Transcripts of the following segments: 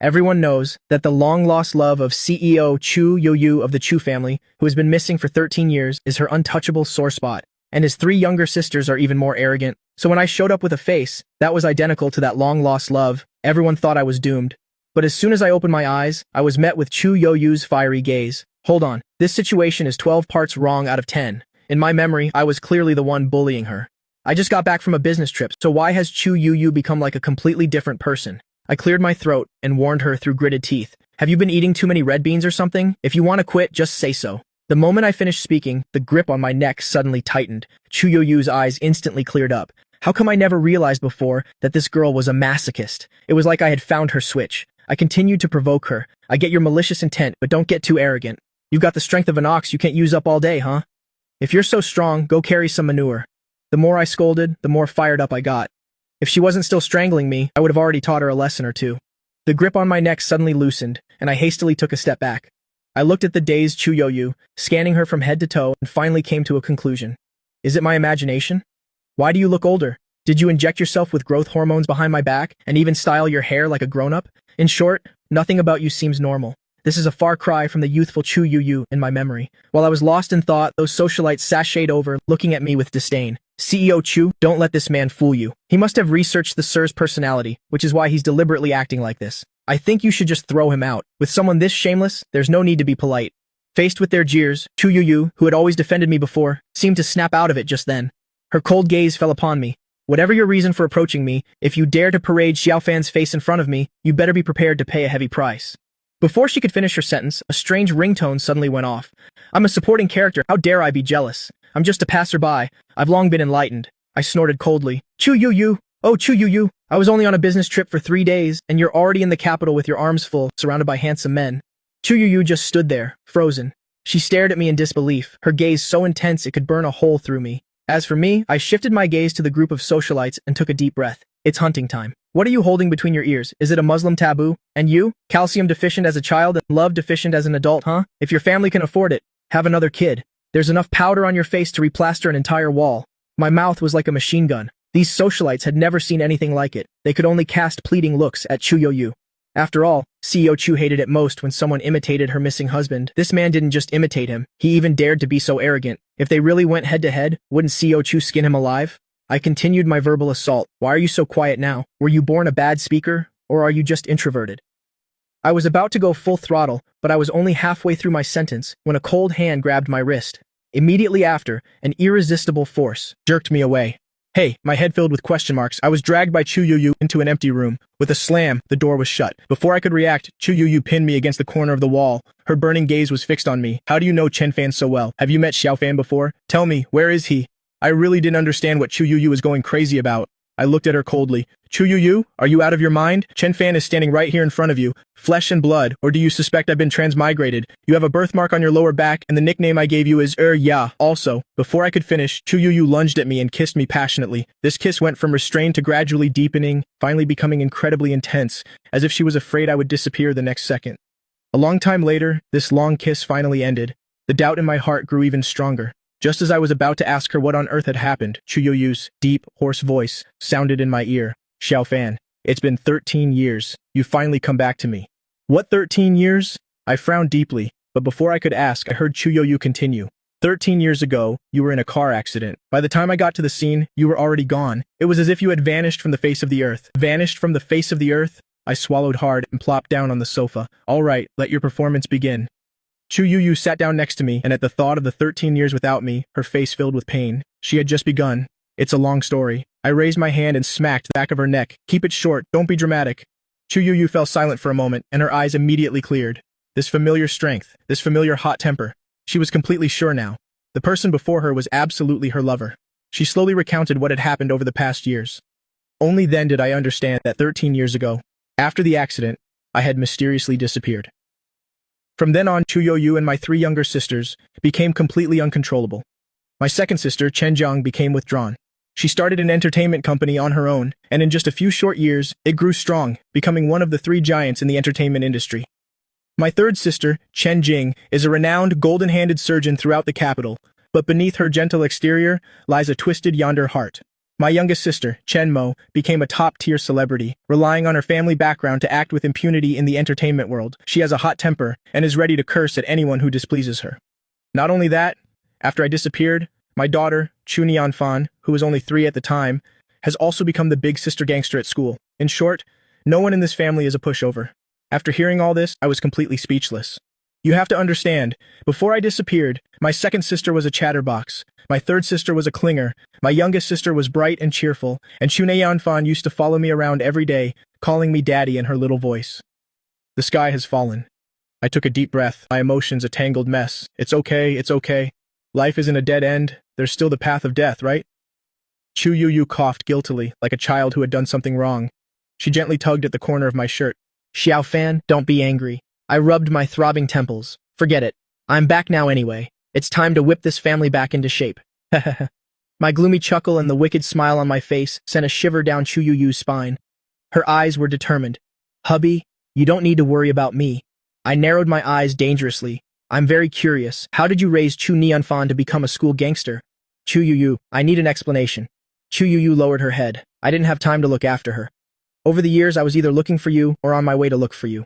Everyone knows that the long-lost love of CEO Chu Yoyu of the Chu family, who has been missing for 13 years, is her untouchable sore spot. And his three younger sisters are even more arrogant. So when I showed up with a face that was identical to that long-lost love, everyone thought I was doomed. But as soon as I opened my eyes, I was met with Chu Yoyu's fiery gaze. Hold on, this situation is 12 parts wrong out of 10. In my memory, I was clearly the one bullying her. I just got back from a business trip, so why has Chu Yoyu become like a completely different person? I cleared my throat and warned her through gritted teeth. Have you been eating too many red beans or something? If you want to quit, just say so. The moment I finished speaking, the grip on my neck suddenly tightened. Chu Yoyu's eyes instantly cleared up. How come I never realized before that this girl was a masochist? It was like I had found her switch. I continued to provoke her. I get your malicious intent, but don't get too arrogant. You've got the strength of an ox you can't use up all day, huh? If you're so strong, go carry some manure. The more I scolded, the more fired up I got. If she wasn't still strangling me, I would have already taught her a lesson or two. The grip on my neck suddenly loosened, and I hastily took a step back. I looked at the dazed Chu Yoyu, scanning her from head to toe, and finally came to a conclusion. Is it my imagination? Why do you look older? Did you inject yourself with growth hormones behind my back, and even style your hair like a grown-up? In short, nothing about you seems normal. This is a far cry from the youthful Chu Yoyu in my memory. While I was lost in thought, those socialites sashayed over, looking at me with disdain. CEO Chu, don't let this man fool you. He must have researched the sir's personality, which is why he's deliberately acting like this. I think you should just throw him out. With someone this shameless, there's no need to be polite. Faced with their jeers, Chu Yoyu, who had always defended me before, seemed to snap out of it just then. Her cold gaze fell upon me. Whatever your reason for approaching me, if you dare to parade Xiaofan's face in front of me, you better be prepared to pay a heavy price. Before she could finish her sentence, a strange ringtone suddenly went off. I'm a supporting character, how dare I be jealous? I'm just a passerby. I've long been enlightened. I snorted coldly. Chu Yoyu! Oh, Chu Yoyu! I was only on a business trip for 3 days, and you're already in the capital with your arms full, surrounded by handsome men. Chu Yoyu just stood there, frozen. She stared at me in disbelief, her gaze so intense it could burn a hole through me. As for me, I shifted my gaze to the group of socialites and took a deep breath. It's hunting time. What are you holding between your ears? Is it a Muslim taboo? And you? Calcium deficient as a child and love deficient as an adult, huh? If your family can afford it, have another kid. There's enough powder on your face to replaster an entire wall. My mouth was like a machine gun. These socialites had never seen anything like it. They could only cast pleading looks at Chu Yoyu. After all, CEO Chu hated it most when someone imitated her missing husband. This man didn't just imitate him, he even dared to be so arrogant. If they really went head-to-head, wouldn't CEO Chu skin him alive? I continued my verbal assault. Why are you so quiet now? Were you born a bad speaker, or are you just introverted? I was about to go full throttle, but I was only halfway through my sentence when a cold hand grabbed my wrist. Immediately after, an irresistible force jerked me away. Hey, my head filled with question marks, I was dragged by Chu Yoyu into an empty room. With a slam, the door was shut. Before I could react, Chu Yoyu pinned me against the corner of the wall. Her burning gaze was fixed on me. How do you know Chen Fan so well? Have you met Xiaofan before? Tell me, where is he? I really didn't understand what Chu Yoyu was going crazy about. I looked at her coldly. Chu Yoyu, are you out of your mind? Chen Fan is standing right here in front of you. Flesh and blood, or do you suspect I've been transmigrated? You have a birthmark on your lower back, and the nickname I gave you is Ya. Also, before I could finish, Chu Yoyu lunged at me and kissed me passionately. This kiss went from restrained to gradually deepening, finally becoming incredibly intense, as if she was afraid I would disappear the next second. A long time later, this long kiss finally ended. The doubt in my heart grew even stronger. Just as I was about to ask her what on earth had happened, Chu Yoyu's deep, hoarse voice sounded in my ear. Xiaofan, it's been 13 years. You finally come back to me. What 13 years? I frowned deeply, but before I could ask, I heard Chu Yoyu continue. 13 years ago, you were in a car accident. By the time I got to the scene, you were already gone. It was as if you had vanished from the face of the earth. Vanished from the face of the earth? I swallowed hard and plopped down on the sofa. All right, let your performance begin. Chu Yoyu sat down next to me, and at the thought of the 13 years without me, her face filled with pain. She had just begun. It's a long story. I raised my hand and smacked the back of her neck. Keep it short, don't be dramatic. Chu Yoyu fell silent for a moment, and her eyes immediately cleared. This familiar strength, this familiar hot temper. She was completely sure now. The person before her was absolutely her lover. She slowly recounted what had happened over the past years. Only then did I understand that 13 years ago, after the accident, I had mysteriously disappeared. From then on, Chu Yoyu and my 3 younger sisters became completely uncontrollable. My second sister, Chen Jiang, became withdrawn. She started an entertainment company on her own, and in just a few short years, it grew strong, becoming one of the 3 giants in the entertainment industry. My third sister, Chen Jing, is a renowned golden-handed surgeon throughout the capital, but beneath her gentle exterior lies a twisted Yandere heart. My youngest sister, Mo, became a top-tier celebrity, relying on her family background to act with impunity in the entertainment world. She has a hot temper and is ready to curse at anyone who displeases her. Not only that, after I disappeared, my daughter, Fan, who was only 3 at the time, has also become the big sister gangster at school. In short, no one in this family is a pushover. After hearing all this, I was completely speechless. You have to understand, before I disappeared, my second sister was a chatterbox, my third sister was a clinger, my youngest sister was bright and cheerful, and Fan used to follow me around every day, calling me daddy in her little voice. The sky has fallen. I took a deep breath, my emotions a tangled mess. It's okay. Life isn't a dead end, there's still the path of death, right? Chu coughed guiltily, like a child who had done something wrong. She gently tugged at the corner of my shirt. Xiao Fan, don't be angry. I rubbed my throbbing temples. Forget it. I'm back now anyway. It's time to whip this family back into shape. My gloomy chuckle and the wicked smile on my face sent a shiver down Chuyu's spine. Her eyes were determined. Hubby, you don't need to worry about me. I narrowed my eyes dangerously. I'm very curious. How did you raise Fan to become a school gangster? Chuyu, I need an explanation. Chuyu lowered her head. I didn't have time to look after her. Over the years, I was either looking for you or on my way to look for you.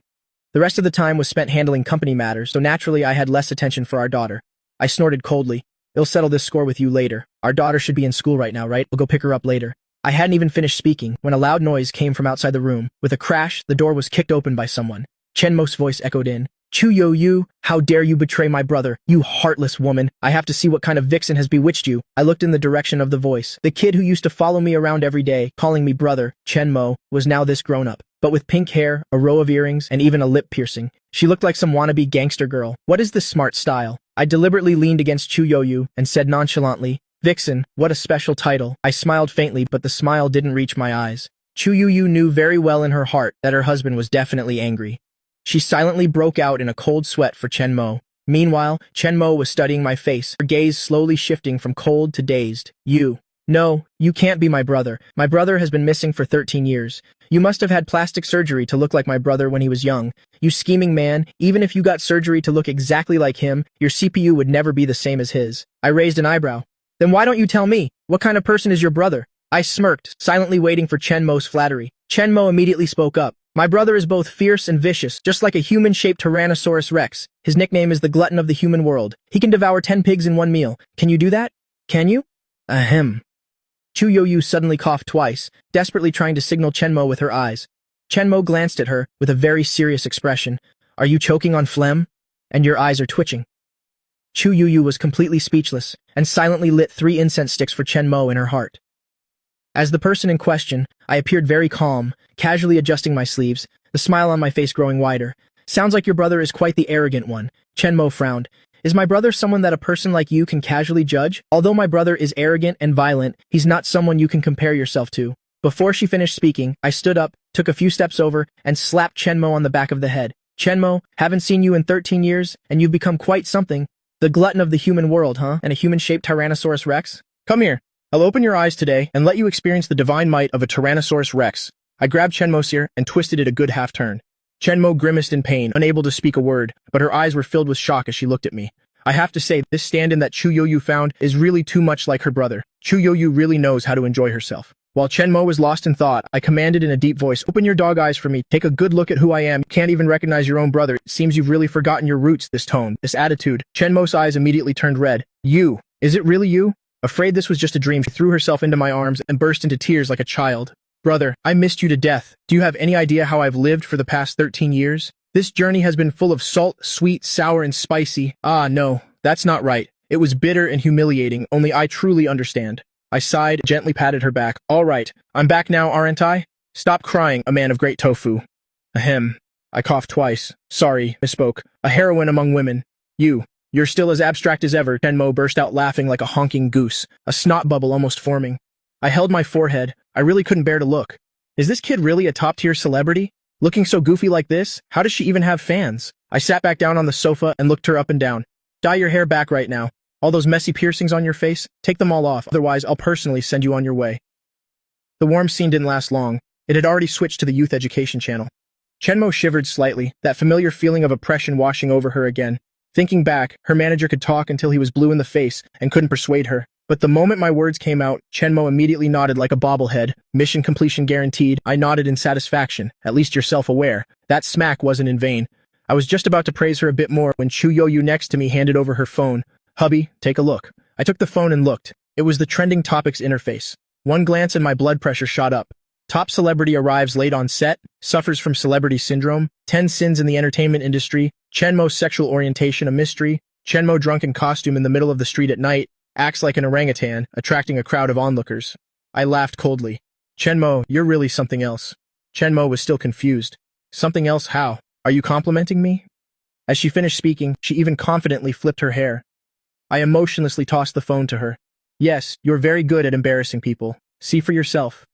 The rest of the time was spent handling company matters, so naturally I had less attention for our daughter. I snorted coldly. They'll settle this score with you later. Our daughter should be in school right now, right? We'll go pick her up later. I hadn't even finished speaking when a loud noise came from outside the room. With a crash, the door was kicked open by someone. Chenmo's voice echoed in. Chu, how dare you betray my brother, you heartless woman. I have to see what kind of vixen has bewitched you. I looked in the direction of the voice. The kid who used to follow me around every day, calling me brother, Chenmo, was now this grown-up. But with pink hair, a row of earrings, and even a lip piercing. She looked like some wannabe gangster girl. What is this smart style? I deliberately leaned against Chu and said nonchalantly, Vixen, what a special title. I smiled faintly, but the smile didn't reach my eyes. Chu knew very well in her heart that her husband was definitely angry. She silently broke out in a cold sweat for Chenmo. Meanwhile, Chenmo was studying my face, her gaze slowly shifting from cold to dazed. No, you can't be my brother. My brother has been missing for 13 years. You must have had plastic surgery to look like my brother when he was young. You scheming man, even if you got surgery to look exactly like him, your CPU would never be the same as his. I raised an eyebrow. Then why don't you tell me? What kind of person is your brother? I smirked, silently waiting for Chenmo's flattery. Chenmo immediately spoke up. My brother is both fierce and vicious, just like a human-shaped Tyrannosaurus Rex. His nickname is the glutton of the human world. He can devour 10 pigs in one meal. Can you do that? Can you? Ahem. Chu suddenly coughed twice, desperately trying to signal Chenmo with her eyes. Chenmo glanced at her with a very serious expression. Are you choking on phlegm? And your eyes are twitching. Chu was completely speechless and silently lit 3 incense sticks for Chenmo in her heart. As the person in question, I appeared very calm, casually adjusting my sleeves, the smile on my face growing wider. Sounds like your brother is quite the arrogant one. Chenmo frowned. Is my brother someone that a person like you can casually judge? Although my brother is arrogant and violent, he's not someone you can compare yourself to. Before she finished speaking, I stood up, took a few steps over, and slapped Chenmo on the back of the head. Chenmo, haven't seen you in 13 years, and you've become quite something. The glutton of the human world, huh? And a human-shaped Tyrannosaurus Rex? Come here. I'll open your eyes today and let you experience the divine might of a Tyrannosaurus Rex. I grabbed Chenmo's ear and twisted it a good half-turn. Chenmo grimaced in pain, unable to speak a word, but her eyes were filled with shock as she looked at me. I have to say, this stand-in that Chu found is really too much like her brother. Chu really knows how to enjoy herself. While Chenmo was lost in thought, I commanded in a deep voice, open your dog eyes for me, take a good look at who I am. You can't even recognize your own brother. It seems you've really forgotten your roots, this tone, this attitude. Chenmo's eyes immediately turned red. You? Is it really you? Afraid this was just a dream, she threw herself into my arms and burst into tears like a child. Brother, I missed you to death. Do you have any idea how I've lived for the past 13 years? This journey has been full of salt, sweet, sour, and spicy. Ah, no, that's not right. It was bitter and humiliating, only I truly understand. I sighed, gently patted her back. All right, I'm back now, aren't I? Stop crying, a man of great tofu. Ahem. I coughed twice. Sorry, misspoke. A heroine among women. You're still as abstract as ever. Chenmo burst out laughing like a honking goose, a snot bubble almost forming. I held my forehead. I really couldn't bear to look. Is this kid really a top-tier celebrity? Looking so goofy like this? How does she even have fans? I sat back down on the sofa and looked her up and down. Dye your hair back right now. All those messy piercings on your face, take them all off, otherwise I'll personally send you on your way. The warm scene didn't last long. It had already switched to the youth education channel. Chenmo shivered slightly, that familiar feeling of oppression washing over her again. Thinking back, her manager could talk until he was blue in the face and couldn't persuade her. But the moment my words came out, Chenmo immediately nodded like a bobblehead. Mission completion guaranteed. I nodded in satisfaction. At least you're self-aware. That smack wasn't in vain. I was just about to praise her a bit more when Chu Yoyu next to me handed over her phone. Hubby, take a look. I took the phone and looked. It was the trending topics interface. One glance and my blood pressure shot up. Top celebrity arrives late on set, suffers from celebrity syndrome, 10 sins in the entertainment industry, Chenmo's sexual orientation a mystery, Chenmo drunk in costume in the middle of the street at night, acts like an orangutan, attracting a crowd of onlookers. I laughed coldly. Chenmo, you're really something else. Chenmo was still confused. Something else how? Are you complimenting me? As she finished speaking, she even confidently flipped her hair. I emotionlessly tossed the phone to her. Yes, you're very good at embarrassing people. See for yourself.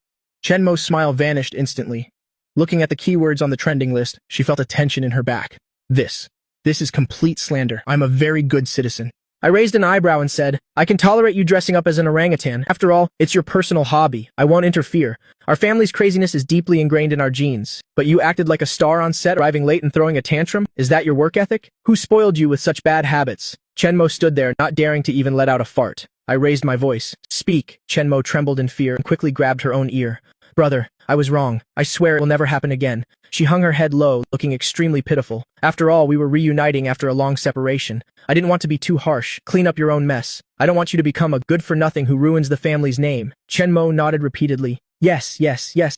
Chenmo's smile vanished instantly. Looking at the keywords on the trending list, she felt a tension in her back. This is complete slander. I'm a very good citizen. I raised an eyebrow and said, I can tolerate you dressing up as an orangutan. After all, it's your personal hobby. I won't interfere. Our family's craziness is deeply ingrained in our genes. But you acted like a star on set, arriving late and throwing a tantrum? Is that your work ethic? Who spoiled you with such bad habits? Chenmo stood there, not daring to even let out a fart. I raised my voice. Speak. Chenmo trembled in fear and quickly grabbed her own ear. Brother, I was wrong. I swear it will never happen again. She hung her head low, looking extremely pitiful. After all, we were reuniting after a long separation. I didn't want to be too harsh. Clean up your own mess. I don't want you to become a good-for-nothing who ruins the family's name. Chenmo nodded repeatedly. Yes,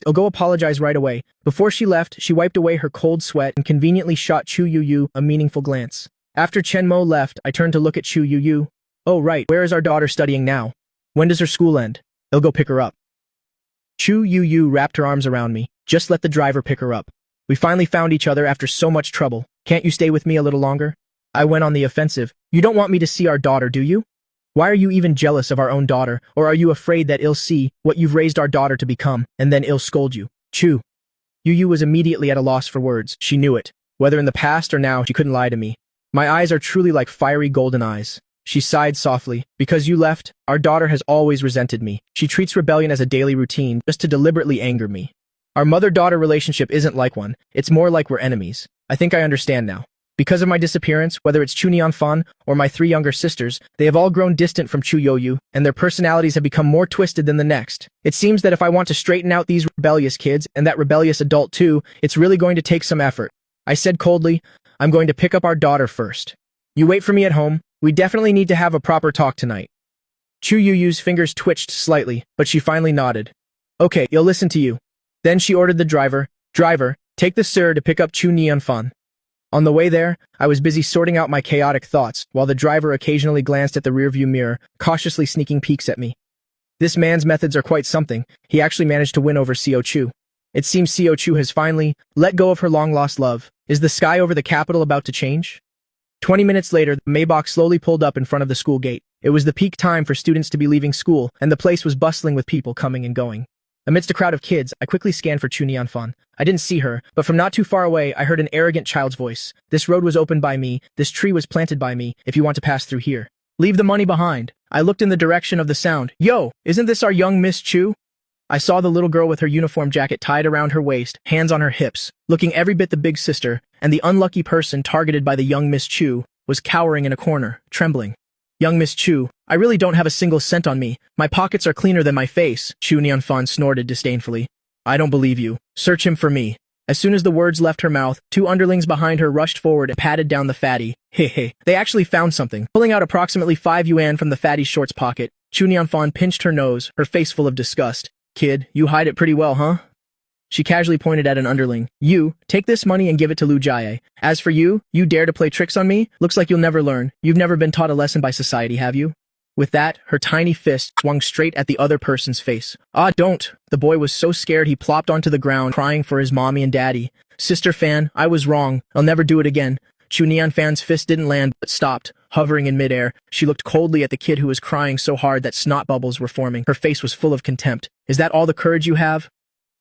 I'll go apologize right away. Before she left, she wiped away her cold sweat and conveniently shot Chu Yuyu a meaningful glance. After Chenmo left, I turned to look at Chu Yuyu. Oh right, where is our daughter studying now? When does her school end? I'll go pick her up. Chu Yuyu wrapped her arms around me. Just let the driver pick her up. We finally found each other after so much trouble. Can't you stay with me a little longer? I went on the offensive. You don't want me to see our daughter, do you? Why are you even jealous of our own daughter, or are you afraid that I'll see what you've raised our daughter to become, and then I'll scold you? Chu. Yuyu was immediately at a loss for words. She knew it. Whether in the past or now, she couldn't lie to me. My eyes are truly like fiery golden eyes. She sighed softly. Because you left, our daughter has always resented me. She treats rebellion as a daily routine, just to deliberately anger me. Our mother-daughter relationship isn't like one. It's more like we're enemies. I think I understand now. Because of my disappearance, whether it's Chu Nianfan or my 3 younger sisters, they have all grown distant from Chu Yoyu, and their personalities have become more twisted than the next. It seems that if I want to straighten out these rebellious kids, and that rebellious adult too, it's really going to take some effort. I said coldly, I'm going to pick up our daughter first. You wait for me at home. We definitely need to have a proper talk tonight. Chu Yuyu's fingers twitched slightly, but she finally nodded. Okay, I'll listen to you. Then she ordered the driver, take the sir to pick up Chu Nianfan. On the way there, I was busy sorting out my chaotic thoughts, while the driver occasionally glanced at the rearview mirror, cautiously sneaking peeks at me. This man's methods are quite something. He actually managed to win over Xiao Chu. It seems Xiao Chu has finally let go of her long-lost love. Is the sky over the capital about to change? 20 minutes later, the Maybach slowly pulled up in front of the school gate. It was the peak time for students to be leaving school, and the place was bustling with people coming and going. Amidst a crowd of kids, I quickly scanned for Chu Nianfan. I didn't see her, but from not too far away, I heard an arrogant child's voice. This road was opened by me, this tree was planted by me, if you want to pass through here. Leave the money behind. I looked in the direction of the sound. Yo, isn't this our young Miss Chu? I saw the little girl with her uniform jacket tied around her waist, hands on her hips, looking every bit the big sister, and the unlucky person targeted by the young Miss Chu was cowering in a corner, trembling. Young Miss Chu, I really don't have a single cent on me. My pockets are cleaner than my face, Chu Nianfan snorted disdainfully. I don't believe you. Search him for me. As soon as the words left her mouth, 2 underlings behind her rushed forward and patted down the fatty. Hey. They actually found something. Pulling out approximately 5 yuan from the fatty's shorts pocket, Chu Nianfan pinched her nose, her face full of disgust. Kid, you hide it pretty well, huh? She casually pointed at an underling. You, take this money and give it to Lu Jie. As for you dare to play tricks on me? Looks like you'll never learn. You've never been taught a lesson by society, have you? With that, her tiny fist swung straight at the other person's face. Ah, don't! The boy was so scared he plopped onto the ground, crying for his mommy and daddy. Sister Fan, I was wrong. I'll never do it again. Chu Nianfan's fist didn't land, but stopped. Hovering in midair, she looked coldly at the kid who was crying so hard that snot bubbles were forming. Her face was full of contempt. Is that all the courage you have?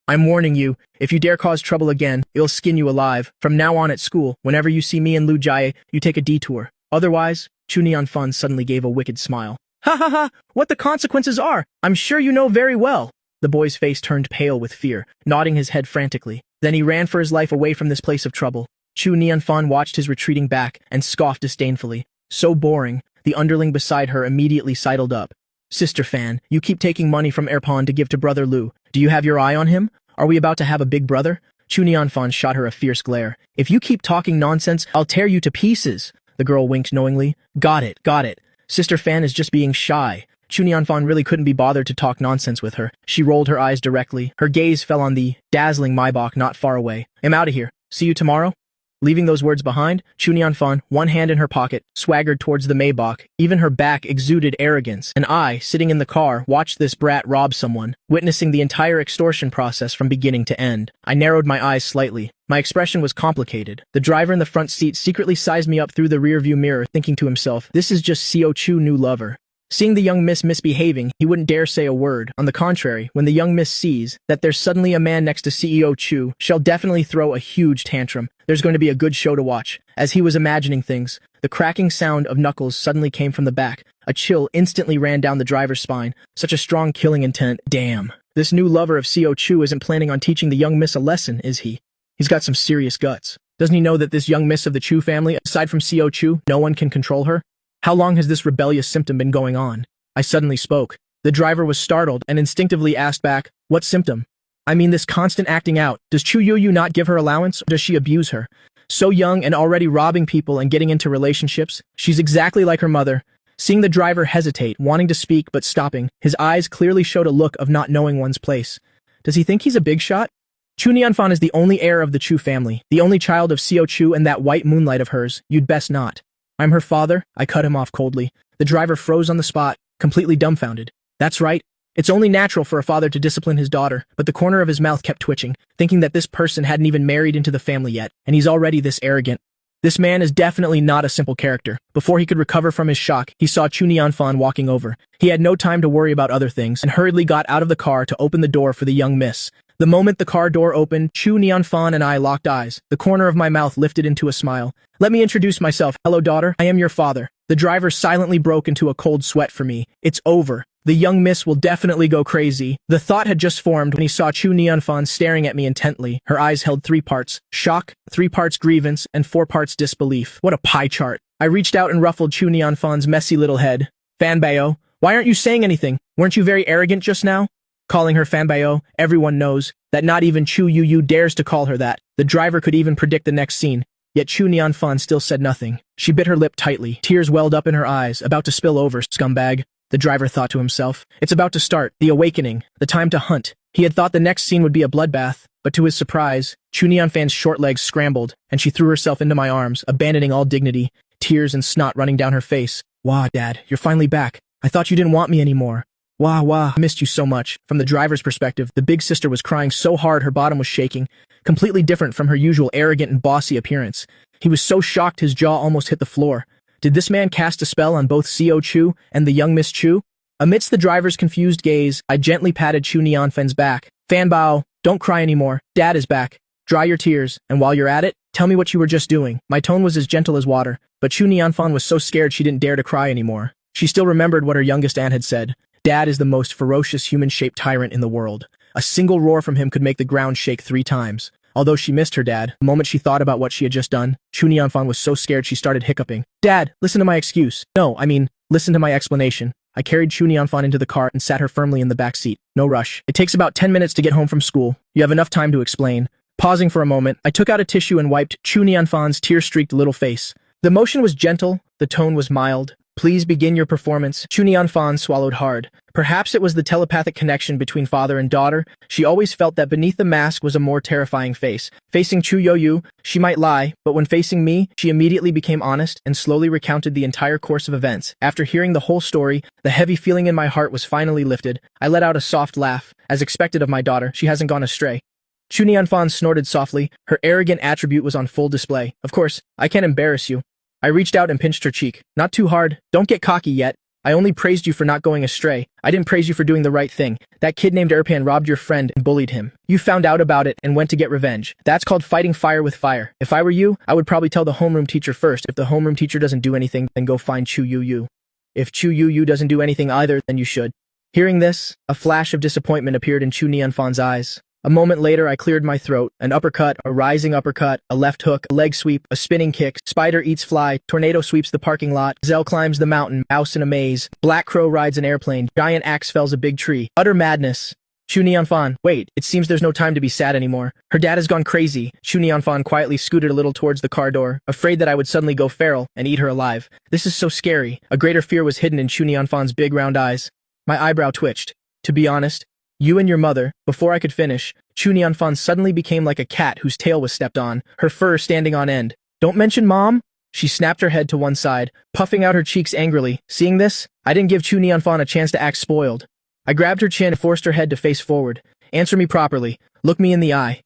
I'm warning you, if you dare cause trouble again, I'll skin you alive. From now on at school, whenever you see me and Lu Jie, you take a detour. Otherwise, Chu Nianfan suddenly gave a wicked smile. Ha! What the consequences are, I'm sure you know very well. The boy's face turned pale with fear, nodding his head frantically. Then he ran for his life away from this place of trouble. Chu Nianfan watched his retreating back and scoffed disdainfully. So boring, the underling beside her immediately sidled up. Sister Fan, you keep taking money from Erpon to give to Brother Lu. Do you have your eye on him? Are we about to have a big brother? Chu Nianfan shot her a fierce glare. If you keep talking nonsense, I'll tear you to pieces. The girl winked knowingly. Got it, got it. Sister Fan is just being shy. Chu Nianfan really couldn't be bothered to talk nonsense with her. She rolled her eyes directly. Her gaze fell on the dazzling Maibach not far away. I'm out of here. See you tomorrow? Leaving those words behind, Chu Nianfan, one hand in her pocket, swaggered towards the Maybach. Even her back exuded arrogance, and I, sitting in the car, watched this brat rob someone, witnessing the entire extortion process from beginning to end. I narrowed my eyes slightly. My expression was complicated. The driver in the front seat secretly sized me up through the rearview mirror, thinking to himself, this is just Xiao Chu's new lover. Seeing the young miss misbehaving, he wouldn't dare say a word. On the contrary, when the young miss sees that there's suddenly a man next to CEO Chu, she'll definitely throw a huge tantrum. There's going to be a good show to watch. As he was imagining things, the cracking sound of knuckles suddenly came from the back. A chill instantly ran down the driver's spine. Such a strong killing intent. Damn. This new lover of CEO Chu isn't planning on teaching the young miss a lesson, is he? He's got some serious guts. Doesn't he know that this young miss of the Chu family, aside from CEO Chu, no one can control her? How long has this rebellious symptom been going on? I suddenly spoke. The driver was startled and instinctively asked back, what symptom? I mean this constant acting out. Does Chu Yu not give her allowance, or does she abuse her? So young and already robbing people and getting into relationships? She's exactly like her mother. Seeing the driver hesitate, wanting to speak but stopping, his eyes clearly showed a look of not knowing one's place. Does he think he's a big shot? Chu Nianfan is the only heir of the Chu family, the only child of Xiao Chu and that white moonlight of hers. You'd best not. I'm her father. I cut him off coldly. The driver froze on the spot, completely dumbfounded. That's right. It's only natural for a father to discipline his daughter, but the corner of his mouth kept twitching, thinking that this person hadn't even married into the family yet, and he's already this arrogant. This man is definitely not a simple character. Before he could recover from his shock, he saw Chu Nianfan walking over. He had no time to worry about other things, and hurriedly got out of the car to open the door for the young miss. The moment the car door opened, Chu Nianfan and I locked eyes. The corner of my mouth lifted into a smile. Let me introduce myself. Hello, daughter. I am your father. The driver silently broke into a cold sweat for me. It's over. The young miss will definitely go crazy. The thought had just formed when he saw Chu Nianfan staring at me intently. Her eyes held 3 parts. Shock, 3 parts grievance, and 4 parts disbelief. What a pie chart. I reached out and ruffled Chu Nianfan's messy little head. Fanbayo, why aren't you saying anything? Weren't you very arrogant just now? Calling her Fanbayo, everyone knows that not even Chu Yu dares to call her that. The driver could even predict the next scene. Yet Chu Nianfan still said nothing. She bit her lip tightly. Tears welled up in her eyes, about to spill over, scumbag. The driver thought to himself. It's about to start. The awakening. The time to hunt. He had thought the next scene would be a bloodbath, but to his surprise, Chu Nianfan's short legs scrambled, and she threw herself into my arms, abandoning all dignity, tears and snot running down her face. Wah, Dad, you're finally back. I thought you didn't want me anymore. Wah, wah, I missed you so much. From the driver's perspective, the big sister was crying so hard her bottom was shaking, completely different from her usual arrogant and bossy appearance. He was so shocked his jaw almost hit the floor. Did this man cast a spell on both Xiao Chu and the young Miss Chu? Amidst the driver's confused gaze, I gently patted Chu Nianfan's back. Fanbao, don't cry anymore. Dad is back. Dry your tears, and while you're at it, tell me what you were just doing. My tone was as gentle as water, but Chu Nianfan was so scared she didn't dare to cry anymore. She still remembered what her youngest aunt had said. Dad is the most ferocious human-shaped tyrant in the world. A single roar from him could make the ground shake 3 times. Although she missed her dad, the moment she thought about what she had just done, Chu Nianfan was so scared she started hiccuping. Dad, listen to my excuse. No, I mean, listen to my explanation. I carried Chu Nianfan into the car and sat her firmly in the back seat. No rush. It takes about 10 minutes to get home from school. You have enough time to explain. Pausing for a moment, I took out a tissue and wiped Chu Nianfan's tear-streaked little face. The motion was gentle, the tone was mild. Please begin your performance. Chu Nianfan swallowed hard. Perhaps it was the telepathic connection between father and daughter. She always felt that beneath the mask was a more terrifying face. Facing Chu Yoyu, she might lie, but when facing me, she immediately became honest and slowly recounted the entire course of events. After hearing the whole story, the heavy feeling in my heart was finally lifted. I let out a soft laugh. As expected of my daughter, she hasn't gone astray. Chu Nianfan snorted softly. Her arrogant attribute was on full display. Of course, I can't embarrass you. I reached out and pinched her cheek. Not too hard. Don't get cocky yet. I only praised you for not going astray. I didn't praise you for doing the right thing. That kid named Erpan robbed your friend and bullied him. You found out about it and went to get revenge. That's called fighting fire with fire. If I were you, I would probably tell the homeroom teacher first. If the homeroom teacher doesn't do anything, then go find Chu Yu. If Chu Yu doesn't do anything either, then you should. Hearing this, a flash of disappointment appeared in Chu Nianfan's eyes. A moment later, I cleared my throat. An uppercut, a rising uppercut, a left hook, a leg sweep, a spinning kick, spider eats fly, tornado sweeps the parking lot, gazelle climbs the mountain, mouse in a maze, black crow rides an airplane, giant axe fells a big tree. Utter madness. Chu Nianfan, wait, it seems there's no time to be sad anymore. Her dad has gone crazy. Chu Nianfan quietly scooted a little towards the car door, afraid that I would suddenly go feral and eat her alive. This is so scary. A greater fear was hidden in Chu Nianfan's big round eyes. My eyebrow twitched. To be honest, you and your mother, before I could finish, Chu Nianfan suddenly became like a cat whose tail was stepped on, her fur standing on end. Don't mention Mom? She snapped her head to one side, puffing out her cheeks angrily. Seeing this, I didn't give Chu Nianfan a chance to act spoiled. I grabbed her chin and forced her head to face forward. Answer me properly. Look me in the eye.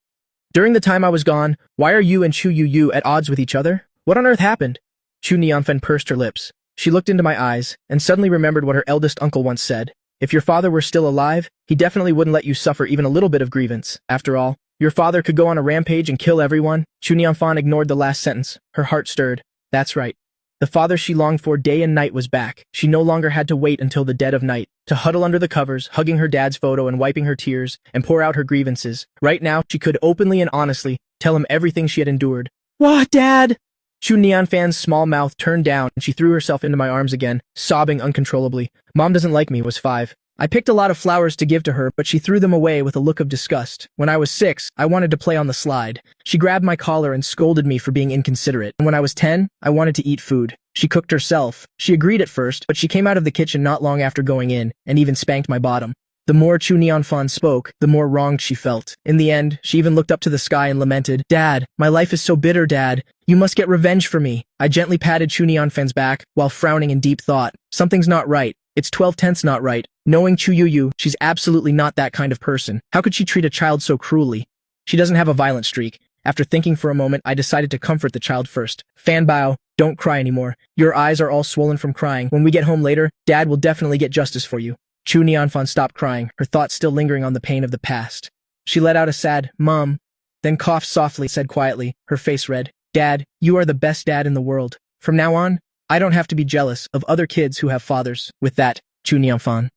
During the time I was gone, why are you and Chu Yu at odds with each other? What on earth happened? Chu Nianfan pursed her lips. She looked into my eyes, and suddenly remembered what her eldest uncle once said. If your father were still alive, he definitely wouldn't let you suffer even a little bit of grievance. After all, your father could go on a rampage and kill everyone. Chu Nianfan ignored the last sentence. Her heart stirred. That's right. The father she longed for day and night was back. She no longer had to wait until the dead of night, to huddle under the covers, hugging her dad's photo and wiping her tears, and pour out her grievances. Right now, she could openly and honestly tell him everything she had endured. What, Dad? Chu Nianfan's small mouth turned down and she threw herself into my arms again, sobbing uncontrollably. Mom doesn't like me was 5. I picked a lot of flowers to give to her, but she threw them away with a look of disgust. When I was 6, I wanted to play on the slide. She grabbed my collar and scolded me for being inconsiderate. And when I was 10, I wanted to eat food. She cooked herself. She agreed at first, but she came out of the kitchen not long after going in, and even spanked my bottom. The more Chu Nianfan spoke, the more wronged she felt. In the end, she even looked up to the sky and lamented, Dad, my life is so bitter, Dad. You must get revenge for me. I gently patted Chu Nianfan's back, while frowning in deep thought. Something's not right. It's 12/10 not right. Knowing Chu Yu, she's absolutely not that kind of person. How could she treat a child so cruelly? She doesn't have a violent streak. After thinking for a moment, I decided to comfort the child first. Fan Bao, don't cry anymore. Your eyes are all swollen from crying. When we get home later, Dad will definitely get justice for you. Chu Nianfan stopped crying, her thoughts still lingering on the pain of the past. She let out a sad, Mom, then coughed softly, said quietly, her face red, Dad, you are the best dad in the world. From now on, I don't have to be jealous of other kids who have fathers. With that, Chu Nianfan.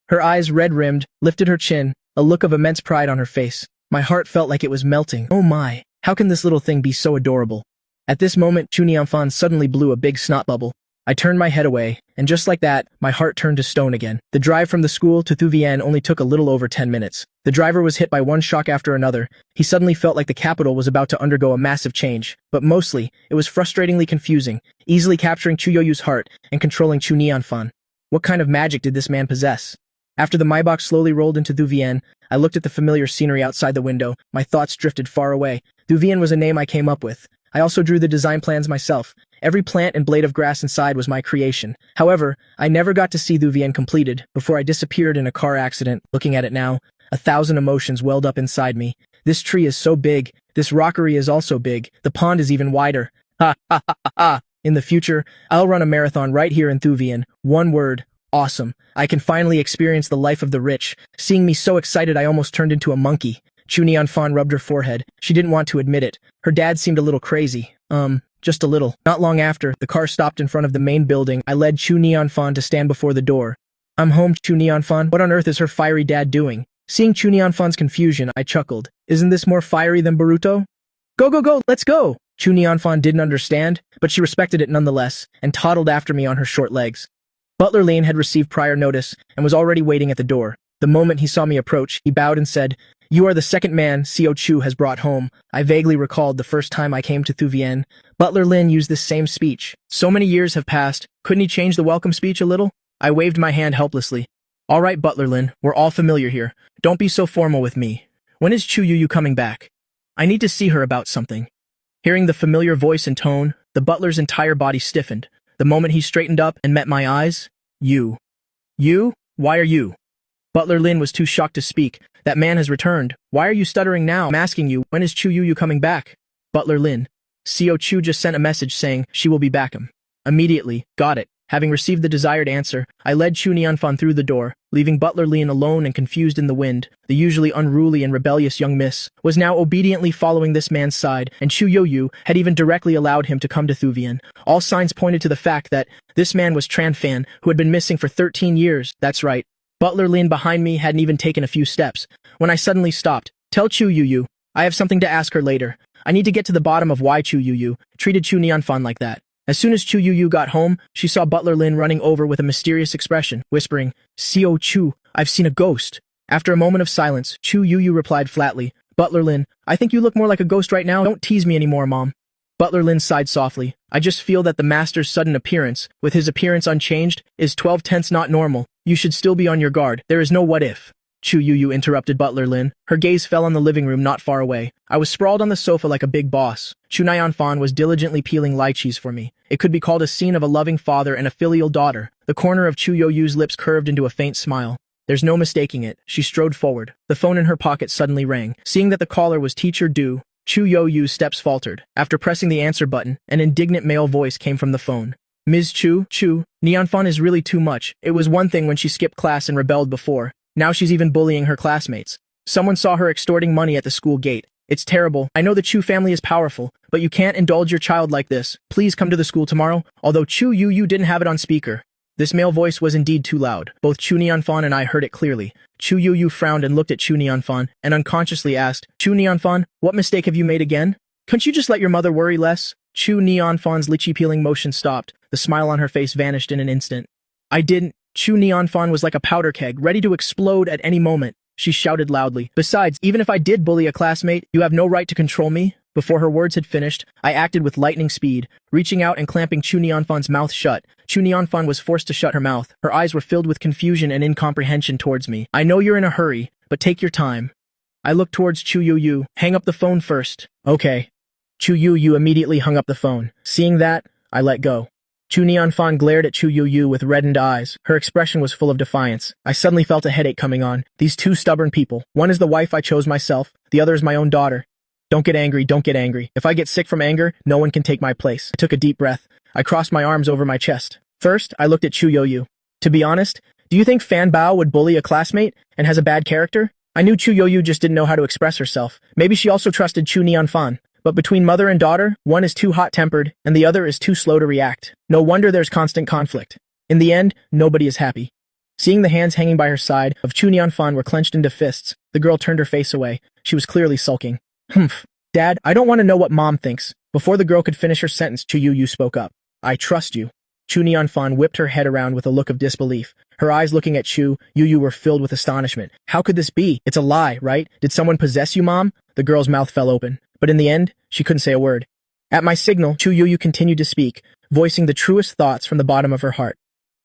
Her eyes red-rimmed, lifted her chin, a look of immense pride on her face. My heart felt like it was melting. Oh my, how can this little thing be so adorable? At this moment, Chu Nianfan suddenly blew a big snot bubble. I turned my head away, and just like that, my heart turned to stone again. The drive from the school to Thuvian only took a little over 10 minutes. The driver was hit by one shock after another. He suddenly felt like the capital was about to undergo a massive change. But mostly, it was frustratingly confusing, easily capturing Chu Yoyu's heart and controlling Chu Nianfan. What kind of magic did this man possess? After the Maybach slowly rolled into Thuvian, I looked at the familiar scenery outside the window. My thoughts drifted far away. Thuvian was a name I came up with. I also drew the design plans myself. Every plant and blade of grass inside was my creation. However, I never got to see Thuvian completed before I disappeared in a car accident. Looking at it now, 1,000 emotions welled up inside me. This tree is so big. This rockery is also big. The pond is even wider. Ha ha ha ha ha. In the future, I'll run a marathon right here in Thuvian. One word. Awesome. I can finally experience the life of the rich. Seeing me so excited, I almost turned into a monkey. Chu Nianfan rubbed her forehead. She didn't want to admit it. Her dad seemed a little crazy. Just a little. Not long after, the car stopped in front of the main building. I led Chu Nianfan to stand before the door. I'm home, Chu Nianfan. What on earth is her fiery dad doing? Seeing Chu Nianfan's confusion, I chuckled. Isn't this more fiery than Boruto? Go, go, go, let's go! Chu Nianfan didn't understand, but she respected it nonetheless, and toddled after me on her short legs. Butler Lin had received prior notice, and was already waiting at the door. The moment he saw me approach, he bowed and said, You are the second man Xiao Chu has brought home. I vaguely recalled the first time I came to Thuvian. Butler Lin used this same speech. So many years have passed, couldn't he change the welcome speech a little? I waved my hand helplessly. All right, Butler Lin, we're all familiar here. Don't be so formal with me. When is Chu Yu coming back? I need to see her about something. Hearing the familiar voice and tone, the butler's entire body stiffened. The moment he straightened up and met my eyes, You? Why are you? Butler Lin was too shocked to speak. That man has returned. Why are you stuttering now? I'm asking you, when is Chu Yu coming back? Butler Lin. Xiao Chu just sent a message saying she will be back. Immediately, got it. Having received the desired answer, I led Chu Nianfan through the door, leaving Butler Lin alone and confused in the wind. The usually unruly and rebellious young miss was now obediently following this man's side, and Chu Yu had even directly allowed him to come to Thuvian. All signs pointed to the fact that this man was Tran Fan, who had been missing for 13 years. That's right. Butler Lin behind me hadn't even taken a few steps, when I suddenly stopped. Tell Chu Yu. I have something to ask her later. I need to get to the bottom of why Chu Yu treated Chu Nianfan like that. As soon as Chu Yu got home, she saw Butler Lin running over with a mysterious expression, whispering, "Sio Chu, I've seen a ghost." After a moment of silence, Chu Yu replied flatly, "Butler Lin, I think you look more like a ghost right now. Don't tease me anymore, Mom." Butler Lin sighed softly. "I just feel that the master's sudden appearance, with his appearance unchanged, is 12/10 not normal. You should still be on your guard. There is no what if." Chu Yu interrupted Butler Lin. Her gaze fell on the living room not far away. I was sprawled on the sofa like a big boss. Chu Nianfan was diligently peeling lychees for me. It could be called a scene of a loving father and a filial daughter. The corner of Chu Yu's lips curved into a faint smile. There's no mistaking it. She strode forward. The phone in her pocket suddenly rang. Seeing that the caller was Teacher Du, Chu Yu's steps faltered. After pressing the answer button, an indignant male voice came from the phone. "Ms. Chu, Nianfan is really too much. It was one thing when she skipped class and rebelled before. Now she's even bullying her classmates. Someone saw her extorting money at the school gate. It's terrible. I know the Chu family is powerful, but you can't indulge your child like this. Please come to the school tomorrow." Although Chu Yu didn't have it on speaker, this male voice was indeed too loud. Both Chu Nianfan and I heard it clearly. Chu Yu frowned and looked at Chu Nianfan, and unconsciously asked, "Chu Nianfan, what mistake have you made again? Couldn't you just let your mother worry less?" Chu Nianfan's lychee peeling motion stopped. The smile on her face vanished in an instant. "I didn't." Chu Nianfan was like a powder keg, ready to explode at any moment. She shouted loudly. "Besides, even if I did bully a classmate, you have no right to control me." Before her words had finished, I acted with lightning speed, reaching out and clamping Chu Nianfan's mouth shut. Chu Nianfan was forced to shut her mouth. Her eyes were filled with confusion and incomprehension towards me. "I know you're in a hurry, but take your time." I looked towards Chu Yu. "Hang up the phone first." "Okay." Chu Yu immediately hung up the phone. Seeing that, I let go. Chu Nianfan glared at Chu Yu with reddened eyes. Her expression was full of defiance. I suddenly felt a headache coming on. These two stubborn people. One is the wife I chose myself. The other is my own daughter. Don't get angry. If I get sick from anger, no one can take my place. I took a deep breath. I crossed my arms over my chest. First, I looked at Chu Yu. "To be honest, do you think Fan Bao would bully a classmate and has a bad character?" I knew Chu Yu just didn't know how to express herself. Maybe she also trusted Chu Nianfan. But between mother and daughter, one is too hot-tempered, and the other is too slow to react. No wonder there's constant conflict. In the end, nobody is happy. Seeing the hands hanging by her side of Chu Nianfan were clenched into fists, the girl turned her face away. She was clearly sulking. "Humph. Dad, I don't want to know what Mom thinks." Before the girl could finish her sentence, Chu Yu spoke up. "I trust you." Chu Nianfan whipped her head around with a look of disbelief. Her eyes looking at Chu Yu were filled with astonishment. "How could this be? It's a lie, right? Did someone possess you, Mom?" The girl's mouth fell open. But in the end, she couldn't say a word. At my signal, Chu Yu continued to speak, voicing the truest thoughts from the bottom of her heart.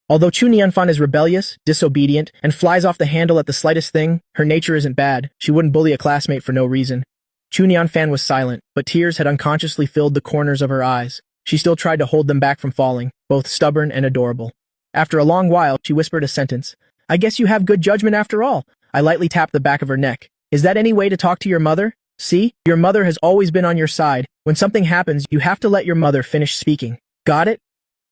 Although Chu Nianfan is rebellious, disobedient, and flies off the handle at the slightest thing, her nature isn't bad. She wouldn't bully a classmate for no reason. Chu Nianfan was silent, but tears had unconsciously filled the corners of her eyes. She still tried to hold them back from falling, both stubborn and adorable. After a long while, she whispered a sentence. "I guess you have good judgment after all." I lightly tapped the back of her neck. "Is that any way to talk to your mother? See, your mother has always been on your side. When something happens, you have to let your mother finish speaking. Got it?"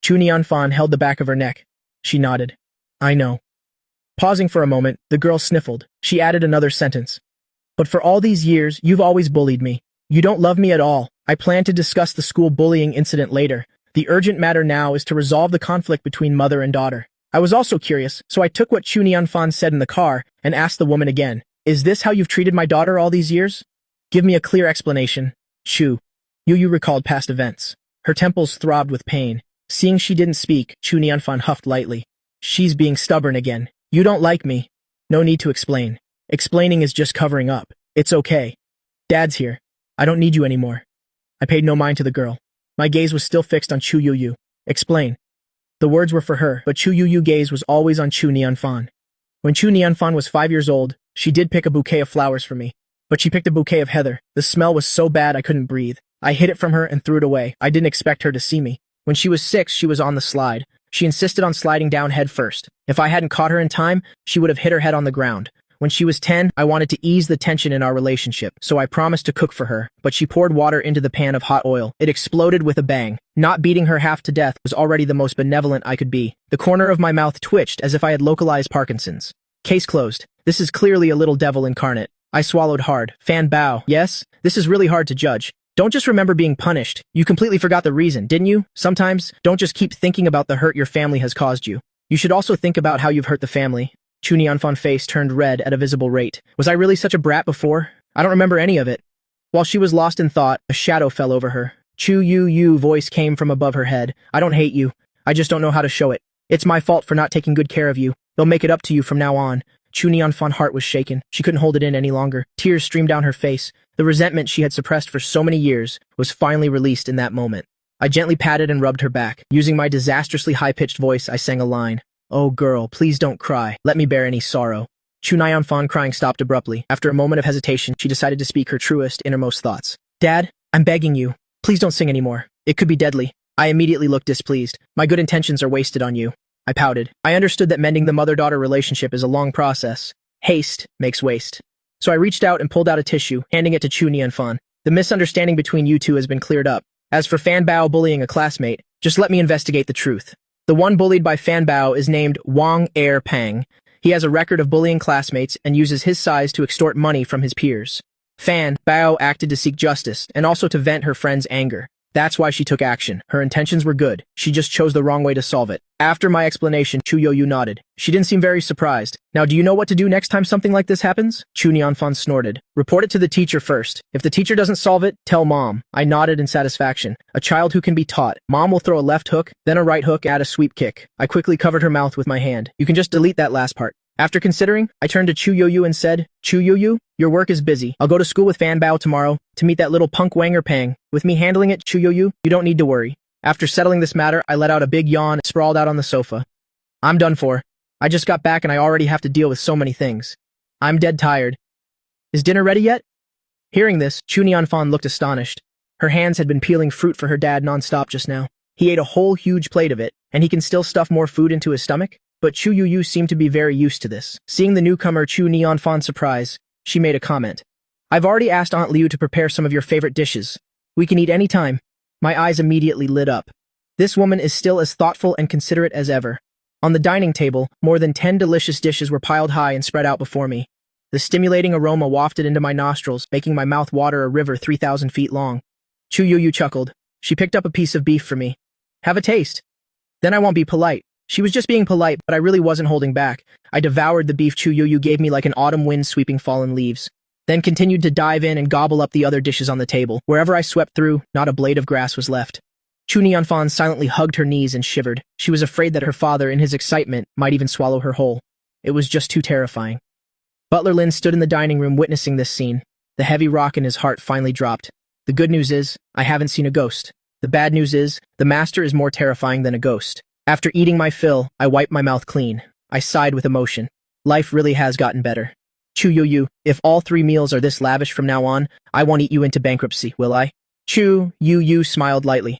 Chu Nianfan held the back of her neck. She nodded. "I know." Pausing for a moment, the girl sniffled. She added another sentence. "But for all these years, you've always bullied me. You don't love me at all. I plan to discuss the school bullying incident later. The urgent matter now is to resolve the conflict between mother and daughter." I was also curious, so I took what Chu Nianfan said in the car and asked the woman again, "Is this how you've treated my daughter all these years? Give me a clear explanation." Chu Yu recalled past events. Her temples throbbed with pain. Seeing she didn't speak, Chu Nianfan huffed lightly. "She's being stubborn again. You don't like me. No need to explain. Explaining is just covering up. It's okay. Dad's here. I don't need you anymore." I paid no mind to the girl. My gaze was still fixed on Chu Yu. "Explain." The words were for her, but Chu Yu's gaze was always on Chu Nianfan. When Chu Nianfan was 5 years old, she did pick a bouquet of flowers for me. But she picked a bouquet of heather. The smell was so bad I couldn't breathe. I hid it from her and threw it away. I didn't expect her to see me. When she was 6, she was on the slide. She insisted on sliding down head first. If I hadn't caught her in time, she would have hit her head on the ground. When she was 10, I wanted to ease the tension in our relationship, so I promised to cook for her, but she poured water into the pan of hot oil. It exploded with a bang. Not beating her half to death was already the most benevolent I could be. The corner of my mouth twitched as if I had localized Parkinson's. Case closed. This is clearly a little devil incarnate. I swallowed hard. Fan Bao. Yes, this is really hard to judge. Don't just remember being punished. You completely forgot the reason, didn't you? Sometimes, don't just keep thinking about the hurt your family has caused you. You should also think about how you've hurt the family. Chu Nianfan's face turned red at a visible rate. Was I really such a brat before? I don't remember any of it. While she was lost in thought, a shadow fell over her. Chu Yu Yu voice came from above her head. I don't hate you. I just don't know how to show it. It's my fault for not taking good care of you. They'll make it up to you from now on. Chu Nianfan's heart was shaken. She couldn't hold it in any longer. Tears streamed down her face. The resentment she had suppressed for so many years was finally released in that moment. I gently patted and rubbed her back. Using my disastrously high-pitched voice, I sang a line. Oh girl, please don't cry. Let me bear any sorrow. Chu Nianfan crying stopped abruptly. After a moment of hesitation, she decided to speak her truest, innermost thoughts. Dad, I'm begging you. Please don't sing anymore. It could be deadly. I immediately looked displeased. My good intentions are wasted on you. I pouted. I understood that mending the mother-daughter relationship is a long process. Haste makes waste. So I reached out and pulled out a tissue, handing it to Chu Nianfan. The misunderstanding between you two has been cleared up. As for Fan Bao bullying a classmate, just let me investigate the truth. The one bullied by Fan Bao is named Wang Air Pang. He has a record of bullying classmates and uses his size to extort money from his peers. Fan Bao acted to seek justice and also to vent her friend's anger. That's why she took action. Her intentions were good. She just chose the wrong way to solve it. After my explanation, Chu Yoyu nodded. She didn't seem very surprised. Now, do you know what to do next time something like this happens? Chu Nianfan snorted. Report it to the teacher first. If the teacher doesn't solve it, tell Mom. I nodded in satisfaction. A child who can be taught. Mom will throw a left hook, then a right hook, add a sweep kick. I quickly covered her mouth with my hand. You can just delete that last part. After considering, I turned to Chu Yoyu and said, Chu Yoyu, your work is busy. I'll go to school with Fan Bao tomorrow to meet that little punk Wanger Pang. With me handling it, Chu Yoyu, you don't need to worry. After settling this matter, I let out a big yawn and sprawled out on the sofa. I'm done for. I just got back and I already have to deal with so many things. I'm dead tired. Is dinner ready yet? Hearing this, Chu Nianfan looked astonished. Her hands had been peeling fruit for her dad nonstop just now. He ate a whole huge plate of it, and he can still stuff more food into his stomach? But Chu Yoyu seemed to be very used to this. Seeing the newcomer Chu Nianfan's surprise, she made a comment. I've already asked Aunt Liu to prepare some of your favorite dishes. We can eat any time. My eyes immediately lit up. This woman is still as thoughtful and considerate as ever. On the dining table, more than 10 delicious dishes were piled high and spread out before me. The stimulating aroma wafted into my nostrils, making my mouth water a river 3,000 feet long. Chu Yoyu chuckled. She picked up a piece of beef for me. Have a taste. Then I won't be polite. She was just being polite, but I really wasn't holding back. I devoured the beef Chu Yoyu gave me like an autumn wind sweeping fallen leaves, then continued to dive in and gobble up the other dishes on the table. Wherever I swept through, not a blade of grass was left. Chu Nianfan silently hugged her knees and shivered. She was afraid that her father, in his excitement, might even swallow her whole. It was just too terrifying. Butler Lin stood in the dining room witnessing this scene. The heavy rock in his heart finally dropped. The good news is, I haven't seen a ghost. The bad news is, the master is more terrifying than a ghost. After eating my fill, I wiped my mouth clean. I sighed with emotion. Life really has gotten better. Chu Yoyu, if all 3 meals are this lavish from now on, I won't eat you into bankruptcy, will I? Chu Yoyu smiled lightly.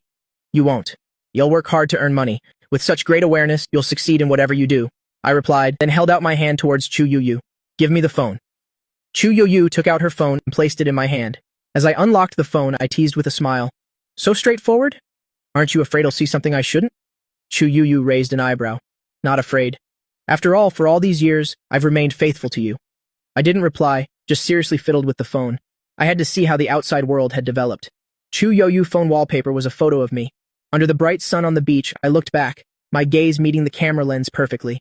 You won't. You'll work hard to earn money. With such great awareness, you'll succeed in whatever you do. I replied, then held out my hand towards Chu Yoyu. Give me the phone. Chu Yoyu took out her phone and placed it in my hand. As I unlocked the phone, I teased with a smile. So straightforward? Aren't you afraid I'll see something I shouldn't? Chu Yoyu raised an eyebrow. Not afraid. After all, for all these years, I've remained faithful to you. I didn't reply, just seriously fiddled with the phone. I had to see how the outside world had developed. Chu Yoyu phone wallpaper was a photo of me. Under the bright sun on the beach, I looked back, my gaze meeting the camera lens perfectly.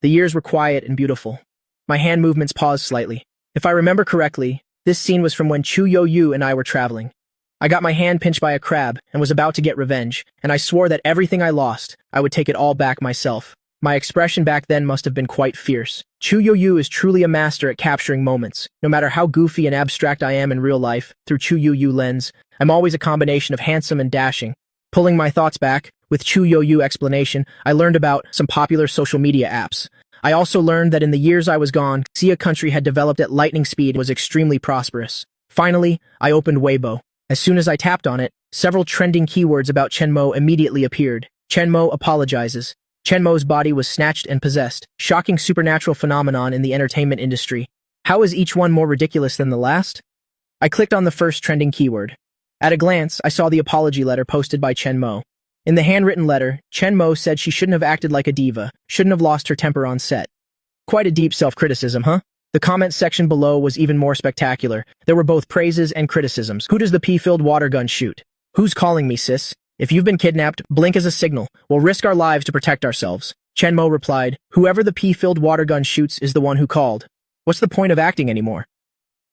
The years were quiet and beautiful. My hand movements paused slightly. If I remember correctly, this scene was from when Chu Yoyu and I were traveling. I got my hand pinched by a crab and was about to get revenge, and I swore that everything I lost, I would take it all back myself. My expression back then must have been quite fierce. Chu Yoyu is truly a master at capturing moments. No matter how goofy and abstract I am in real life, through Chu Yoyu lens, I'm always a combination of handsome and dashing. Pulling my thoughts back, with Chu Yoyu explanation, I learned about some popular social media apps. I also learned that in the years I was gone, Xia country had developed at lightning speed and was extremely prosperous. Finally, I opened Weibo. As soon as I tapped on it, several trending keywords about Chen Mo immediately appeared. Chen Mo apologizes. Chen Mo's body was snatched and possessed. Shocking supernatural phenomenon in the entertainment industry. How is each one more ridiculous than the last? I clicked on the first trending keyword. At a glance, I saw the apology letter posted by Chen Mo. In the handwritten letter, Chen Mo said she shouldn't have acted like a diva, shouldn't have lost her temper on set. Quite a deep self-criticism, huh? The comments section below was even more spectacular. There were both praises and criticisms. Who does the pea-filled water gun shoot? Who's calling me, sis? If you've been kidnapped, blink as a signal. We'll risk our lives to protect ourselves. Chen Mo replied, whoever the pea-filled water gun shoots is the one who called. What's the point of acting anymore?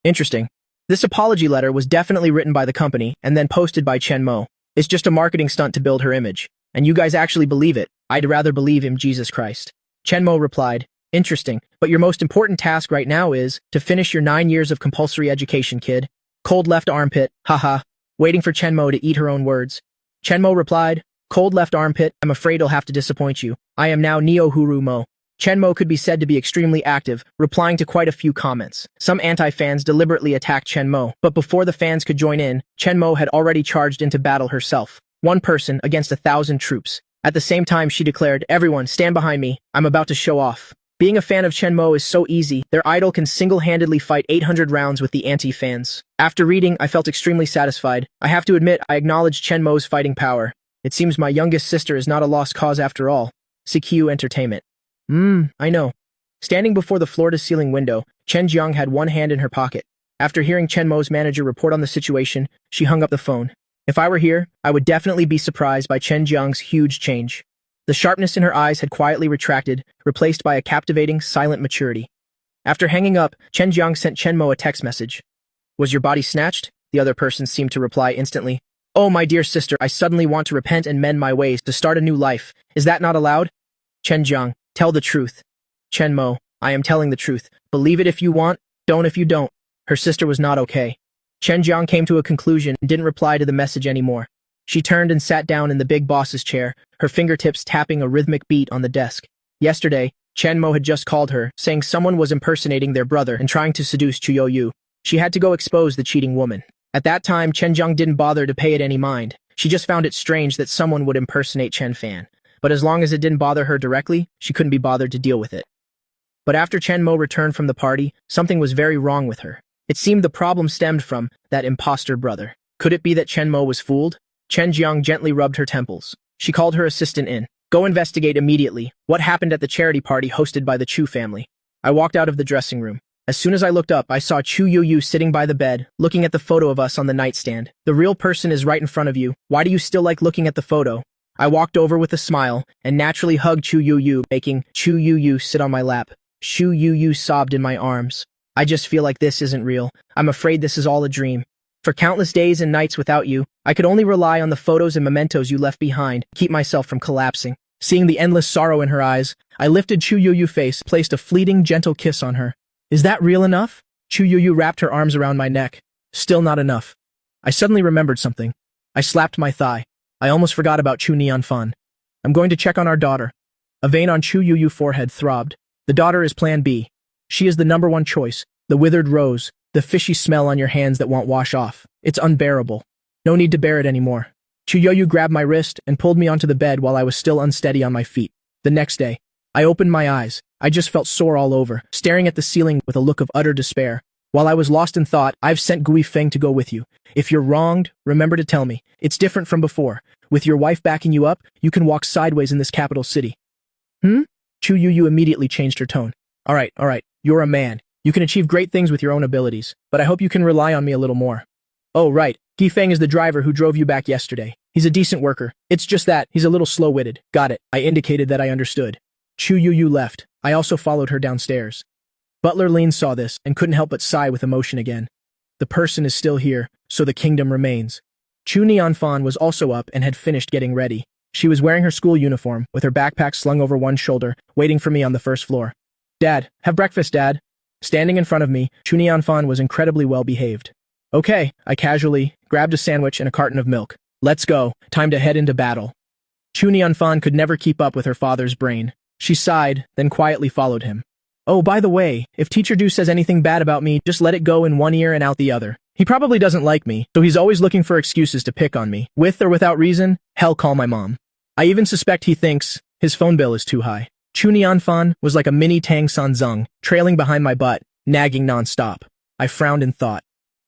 Interesting. This apology letter was definitely written by the company and then posted by Chen Mo. It's just a marketing stunt to build her image. And you guys actually believe it. I'd rather believe him, Jesus Christ. Chen Mo replied, interesting, but your most important task right now is to finish your 9 years of compulsory education, kid. Cold left armpit, haha. Waiting for Chen Mo to eat her own words. Chen Mo replied, cold left armpit, I'm afraid I'll have to disappoint you. I am now Neo Huru Mo. Chen Mo could be said to be extremely active, replying to quite a few comments. Some anti-fans deliberately attacked Chen Mo, but before the fans could join in, Chen Mo had already charged into battle herself. One person against 1,000 troops. At the same time, she declared, everyone, stand behind me. I'm about to show off. Being a fan of Chen Mo is so easy, their idol can single-handedly fight 800 rounds with the anti-fans. After reading, I felt extremely satisfied. I have to admit, I acknowledge Chen Mo's fighting power. It seems my youngest sister is not a lost cause after all. CQ Entertainment. I know. Standing before the floor-to-ceiling window, Chen Jiang had one hand in her pocket. After hearing Chen Mo's manager report on the situation, she hung up the phone. If I were here, I would definitely be surprised by Chen Jiang's huge change. The sharpness in her eyes had quietly retracted, replaced by a captivating, silent maturity. After hanging up, Chen Jiang sent Chen Mo a text message. Was your body snatched? The other person seemed to reply instantly. Oh, my dear sister, I suddenly want to repent and mend my ways to start a new life. Is that not allowed? Chen Jiang, tell the truth. Chen Mo, I am telling the truth. Believe it if you want, don't if you don't. Her sister was not okay. Chen Jiang came to a conclusion and didn't reply to the message anymore. She turned and sat down in the big boss's chair, her fingertips tapping a rhythmic beat on the desk. Yesterday, Chen Mo had just called her, saying someone was impersonating their brother and trying to seduce Chu Youyu. She had to go expose the cheating woman. At that time, Chen Jiang didn't bother to pay it any mind. She just found it strange that someone would impersonate Chen Fan. But as long as it didn't bother her directly, she couldn't be bothered to deal with it. But after Chen Mo returned from the party, something was very wrong with her. It seemed the problem stemmed from that imposter brother. Could it be that Chen Mo was fooled? Chen Jiang gently rubbed her temples. She called her assistant in. Go investigate immediately. What happened at the charity party hosted by the Chu family? I walked out of the dressing room. As soon as I looked up, I saw Chu Youyu sitting by the bed, looking at the photo of us on the nightstand. The real person is right in front of you. Why do you still like looking at the photo? I walked over with a smile and naturally hugged Chu Youyu, making Chu Youyu sit on my lap. Chu Youyu sobbed in my arms. I just feel like this isn't real. I'm afraid this is all a dream. For countless days and nights without you, I could only rely on the photos and mementos you left behind to keep myself from collapsing. Seeing the endless sorrow in her eyes, I lifted Chu Youyu's face, placed a fleeting, gentle kiss on her. Is that real enough? Chu Youyu wrapped her arms around my neck. Still not enough. I suddenly remembered something. I slapped my thigh. I almost forgot about Chu Nianfan. I'm going to check on our daughter. A vein on Chu Youyu's forehead throbbed. The daughter is Plan B. She is the #1 choice. The withered rose. The fishy smell on your hands that won't wash off. It's unbearable. No need to bear it anymore. Chu Youyu grabbed my wrist and pulled me onto the bed while I was still unsteady on my feet. The next day, I opened my eyes. I just felt sore all over, staring at the ceiling with a look of utter despair. While I was lost in thought, I've sent Gui Feng to go with you. If you're wronged, remember to tell me. It's different from before. With your wife backing you up, you can walk sideways in this capital city. Chu Youyu immediately changed her tone. All right. You're a man. You can achieve great things with your own abilities, but I hope you can rely on me a little more. Oh, right. Gui Feng is the driver who drove you back yesterday. He's a decent worker. It's just that he's a little slow-witted. Got it. I indicated that I understood. Chu Youyu left. I also followed her downstairs. Butler Lin saw this and couldn't help but sigh with emotion again. The person is still here, so the kingdom remains. Chu Nianfan was also up and had finished getting ready. She was wearing her school uniform, with her backpack slung over one shoulder, waiting for me on the first floor. Dad, have breakfast, Dad. Standing in front of me, Chu Nianfan was incredibly well-behaved. Okay, I casually grabbed a sandwich and a carton of milk. Let's go, time to head into battle. Chu Nianfan could never keep up with her father's brain. She sighed, then quietly followed him. Oh, by the way, if Teacher Du says anything bad about me, just let it go in one ear and out the other. He probably doesn't like me, so he's always looking for excuses to pick on me. With or without reason, hell, call my mom. I even suspect he thinks his phone bill is too high. Chu Nianfan was like a mini Tang Sanzeng, trailing behind my butt, nagging non-stop. I frowned in thought.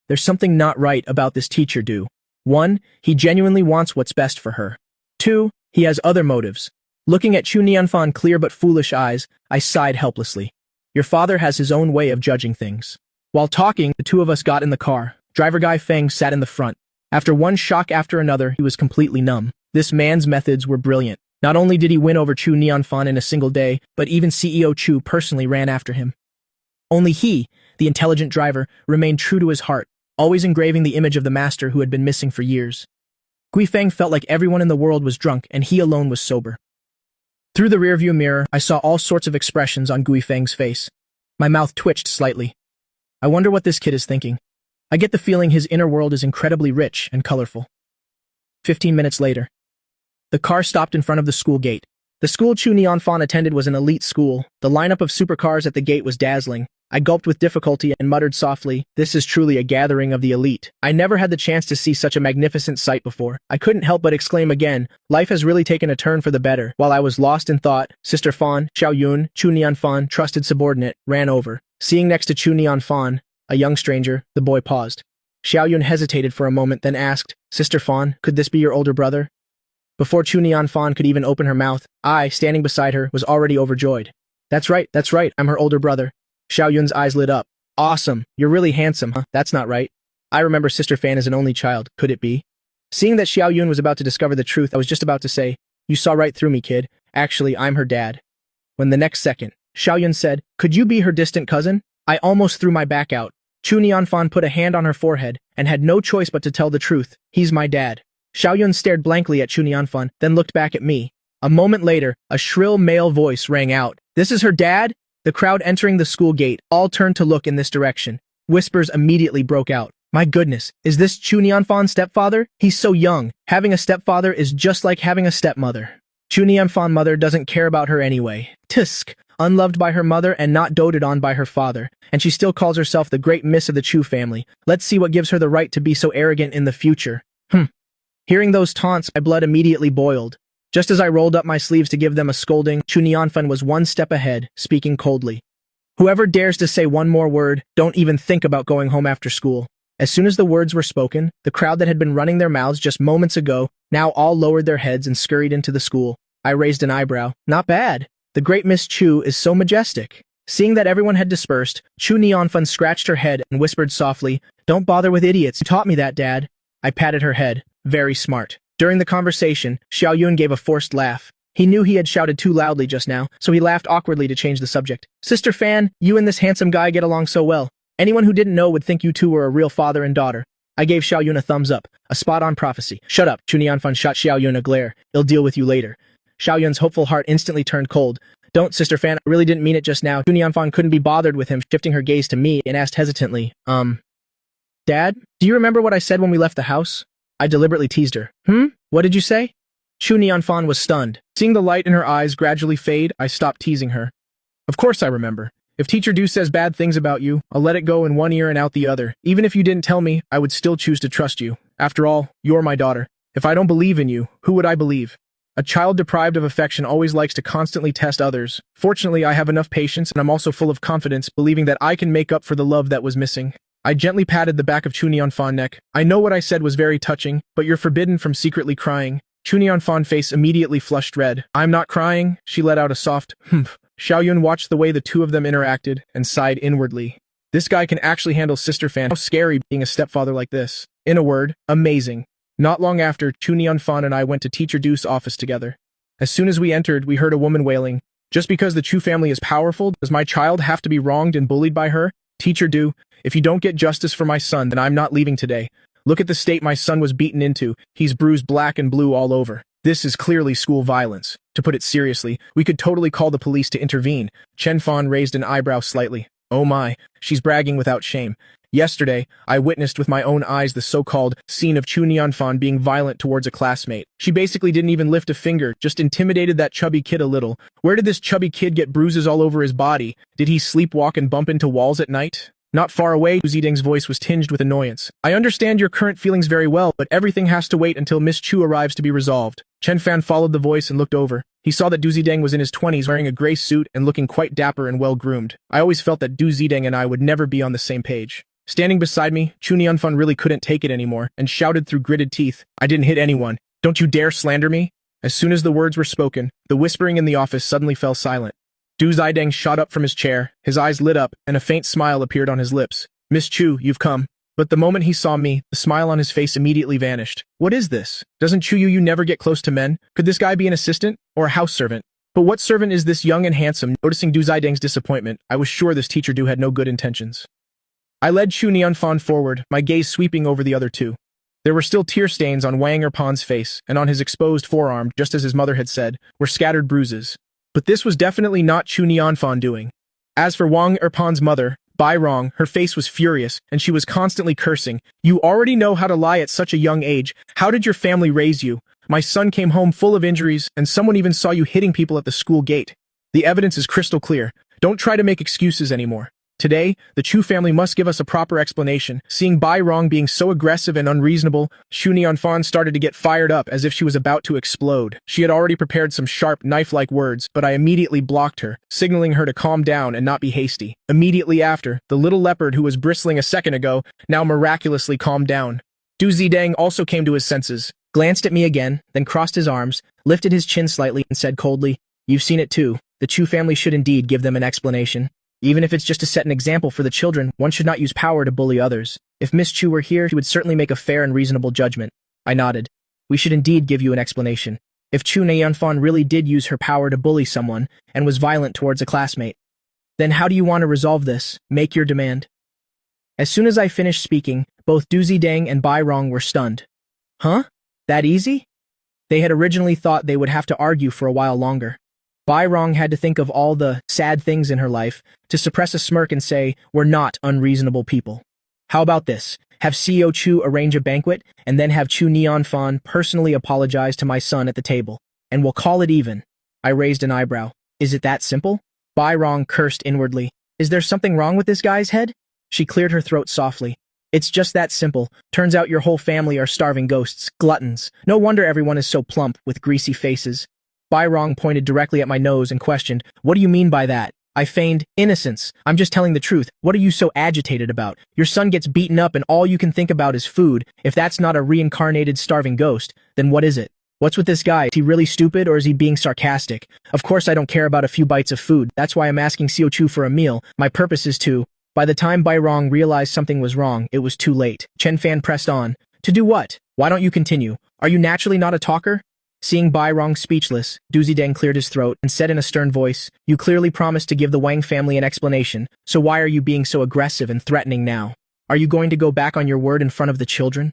There's something not right about this Teacher Du. 1, he genuinely wants what's best for her. 2, he has other motives. Looking at Chu Nianfan clear but foolish eyes, I sighed helplessly. Your father has his own way of judging things. While talking, the two of us got in the car. Driver Gui Feng sat in the front. After one shock after another, he was completely numb. This man's methods were brilliant. Not only did he win over Chu Nianfan in a single day, but even CEO Chu personally ran after him. Only he, the intelligent driver, remained true to his heart. always engraving the image of the master who had been missing for years. Guifeng felt like everyone in the world was drunk and he alone was sober. Through the rearview mirror, I saw all sorts of expressions on Guifeng's face. My mouth twitched slightly. I wonder what this kid is thinking. I get the feeling his inner world is incredibly rich and colorful. 15 minutes later. The car stopped in front of the school gate. The school Chu Nianfan attended was an elite school. The lineup of supercars at the gate was dazzling. I gulped with difficulty and muttered softly, "This is truly a gathering of the elite." I never had the chance to see such a magnificent sight before. I couldn't help but exclaim again, life has really taken a turn for the better. While I was lost in thought, Sister Fan, Xiao Yun, Chu Nianfan, trusted subordinate, ran over. Seeing next to Chu Nianfan, a young stranger, the boy paused. Xiao Yun hesitated for a moment, then asked, "Sister Fan, could this be your older brother?" Before Chu Nianfan could even open her mouth, I, standing beside her, was already overjoyed. That's right, I'm her older brother." Xiao Yun's eyes lit up. "Awesome, you're really handsome, huh? That's not right. I remember Sister Fan as an only child, could it be?" Seeing that Xiao Yun was about to discover the truth, I was just about to say, "You saw right through me, kid. Actually, I'm her dad." When the next second, Xiao Yun said, "Could you be her distant cousin?" I almost threw my back out. Chu Nianfan put a hand on her forehead and had no choice but to tell the truth. "He's my dad." Xiao Yun stared blankly at Chu Nianfan, then looked back at me. A moment later, a shrill male voice rang out. "This is her dad?" The crowd entering the school gate all turned to look in this direction. Whispers immediately broke out. "My goodness, is this Chu Nianfan's stepfather? He's so young. Having a stepfather is just like having a stepmother. Chu Nianfan's mother doesn't care about her anyway. Tisk. Unloved by her mother and not doted on by her father. And she still calls herself the great miss of the Chu family. Let's see what gives her the right to be so arrogant in the future." Hearing those taunts, my blood immediately boiled. Just as I rolled up my sleeves to give them a scolding, Chu Nianfan was one step ahead, speaking coldly. "Whoever dares to say one more word, don't even think about going home after school." As soon as the words were spoken, the crowd that had been running their mouths just moments ago now all lowered their heads and scurried into the school. I raised an eyebrow. Not bad. The great Miss Chu is so majestic. Seeing that everyone had dispersed, Chu Nianfan scratched her head and whispered softly, "Don't bother with idiots. You taught me that, Dad." I patted her head. Very smart. During the conversation, Xiao Yun gave a forced laugh. He knew he had shouted too loudly just now, so he laughed awkwardly to change the subject. "Sister Fan, you and this handsome guy get along so well. Anyone who didn't know would think you two were a real father and daughter." I gave Xiao Yun a thumbs up, a spot-on prophecy. "Shut up," Chu Nianfan shot Xiao Yun a glare. "I'll deal with you later." Xiao Yun's hopeful heart instantly turned cold. "Don't, Sister Fan, I really didn't mean it just now." Chu Nianfan couldn't be bothered with him, shifting her gaze to me and asked hesitantly, Dad, do you remember what I said when we left the house?" I deliberately teased her. What did you say?" Chu Nianfan was stunned. Seeing the light in her eyes gradually fade, I stopped teasing her. "Of course I remember. If Teacher Du says bad things about you, I'll let it go in one ear and out the other. Even if you didn't tell me, I would still choose to trust you. After all, you're my daughter. If I don't believe in you, who would I believe? A child deprived of affection always likes to constantly test others. Fortunately, I have enough patience, and I'm also full of confidence, believing that I can make up for the love that was missing." I gently patted the back of Chu Nianfan's neck. "I know what I said was very touching, but you're forbidden from secretly crying." Chu Nianfan's face immediately flushed red. "I'm not crying." She let out a soft humph. Xiao Yun watched the way the two of them interacted and sighed inwardly. This guy can actually handle Sister Fan. How scary being a stepfather like this. In a word, amazing. Not long after, Chu Nianfan and I went to Teacher Du's office together. As soon as we entered, we heard a woman wailing. "Just because the Chu family is powerful, does my child have to be wronged and bullied by her? Teacher Du, if you don't get justice for my son, then I'm not leaving today. Look at the state my son was beaten into. He's bruised black and blue all over. This is clearly school violence. To put it seriously, we could totally call the police to intervene." Chen Fan raised an eyebrow slightly. "Oh my, she's bragging without shame. Yesterday, I witnessed with my own eyes the so-called scene of Chu Nianfan being violent towards a classmate. She basically didn't even lift a finger, just intimidated that chubby kid a little. Where did this chubby kid get bruises all over his body? Did he sleepwalk and bump into walls at night?" Not far away, Du Zideng's voice was tinged with annoyance. "I understand your current feelings very well, but everything has to wait until Miss Chu arrives to be resolved." Chen Fan followed the voice and looked over. He saw that Du Zideng was in his 20s wearing a gray suit and looking quite dapper and well-groomed. I always felt that Du Zideng and I would never be on the same page. Standing beside me, Chu Nianfan really couldn't take it anymore and shouted through gritted teeth, "I didn't hit anyone. Don't you dare slander me." As soon as the words were spoken, the whispering in the office suddenly fell silent. Du Zideng shot up from his chair, his eyes lit up, and a faint smile appeared on his lips. "Miss Chu, you've come." But the moment he saw me, the smile on his face immediately vanished. "What is this? Doesn't Chu Yu never get close to men? Could this guy be an assistant? Or a house servant? But what servant is this young and handsome?" Noticing Du Zideng's disappointment, I was sure this Teacher Du had no good intentions. I led Chu Nianfan forward, my gaze sweeping over the other two. There were still tear stains on Wang Erpan's face, and on his exposed forearm, just as his mother had said, were scattered bruises. But this was definitely not Chu Nianfan doing. As for Wang Erpan's mother, Bai Rong, her face was furious, and she was constantly cursing. You already know how to lie at such a young age. How did your family raise you? My son came home full of injuries, and someone even saw you hitting people at the school gate. The evidence is crystal clear. Don't try to make excuses anymore. Today, the Chu family must give us a proper explanation. Seeing Bai Rong being so aggressive and unreasonable, Chu Nianfan started to get fired up as if she was about to explode. She had already prepared some sharp, knife-like words, but I immediately blocked her, signaling her to calm down and not be hasty. Immediately after, the little leopard who was bristling a second ago now miraculously calmed down. Du Zidang also came to his senses, glanced at me again, then crossed his arms, lifted his chin slightly, and said coldly, "You've seen it too. The Chu family should indeed give them an explanation. Even if it's just to set an example for the children, one should not use power to bully others. If Miss Chu were here, she would certainly make a fair and reasonable judgment." I nodded. "We should indeed give you an explanation. If Chu Nianfan really did use her power to bully someone, and was violent towards a classmate, then how do you want to resolve this? Make your demand." As soon as I finished speaking, both Du Zidang and Bai Rong were stunned. Huh? That easy? They had originally thought they would have to argue for a while longer. Bai Rong had to think of all the sad things in her life, to suppress a smirk and say, "We're not unreasonable people. How about this? Have CEO Chu arrange a banquet, and then have Chu Nianfan personally apologize to my son at the table, and we'll call it even." I raised an eyebrow. "Is it that simple?" Bai Rong cursed inwardly. "Is there something wrong with this guy's head?" She cleared her throat softly. "It's just that simple. Turns out your whole family are starving ghosts, gluttons. No wonder everyone is so plump, with greasy faces." Bai Rong pointed directly at my nose and questioned, "What do you mean by that?" I feigned innocence. "I'm just telling the truth. What are you so agitated about? Your son gets beaten up and all you can think about is food. If that's not a reincarnated starving ghost, then what is it? What's with this guy? Is he really stupid or is he being sarcastic? Of course I don't care about a few bites of food. That's why I'm asking Xiao Chu for a meal. My purpose is to..." By the time Bai Rong realized something was wrong, it was too late. Chen Fan pressed on. "To do what? Why don't you continue? Are you naturally not a talker?" Seeing Bai Rong speechless, Du Zidang cleared his throat and said in a stern voice, "You clearly promised to give the Wang family an explanation, so why are you being so aggressive and threatening now? Are you going to go back on your word in front of the children?"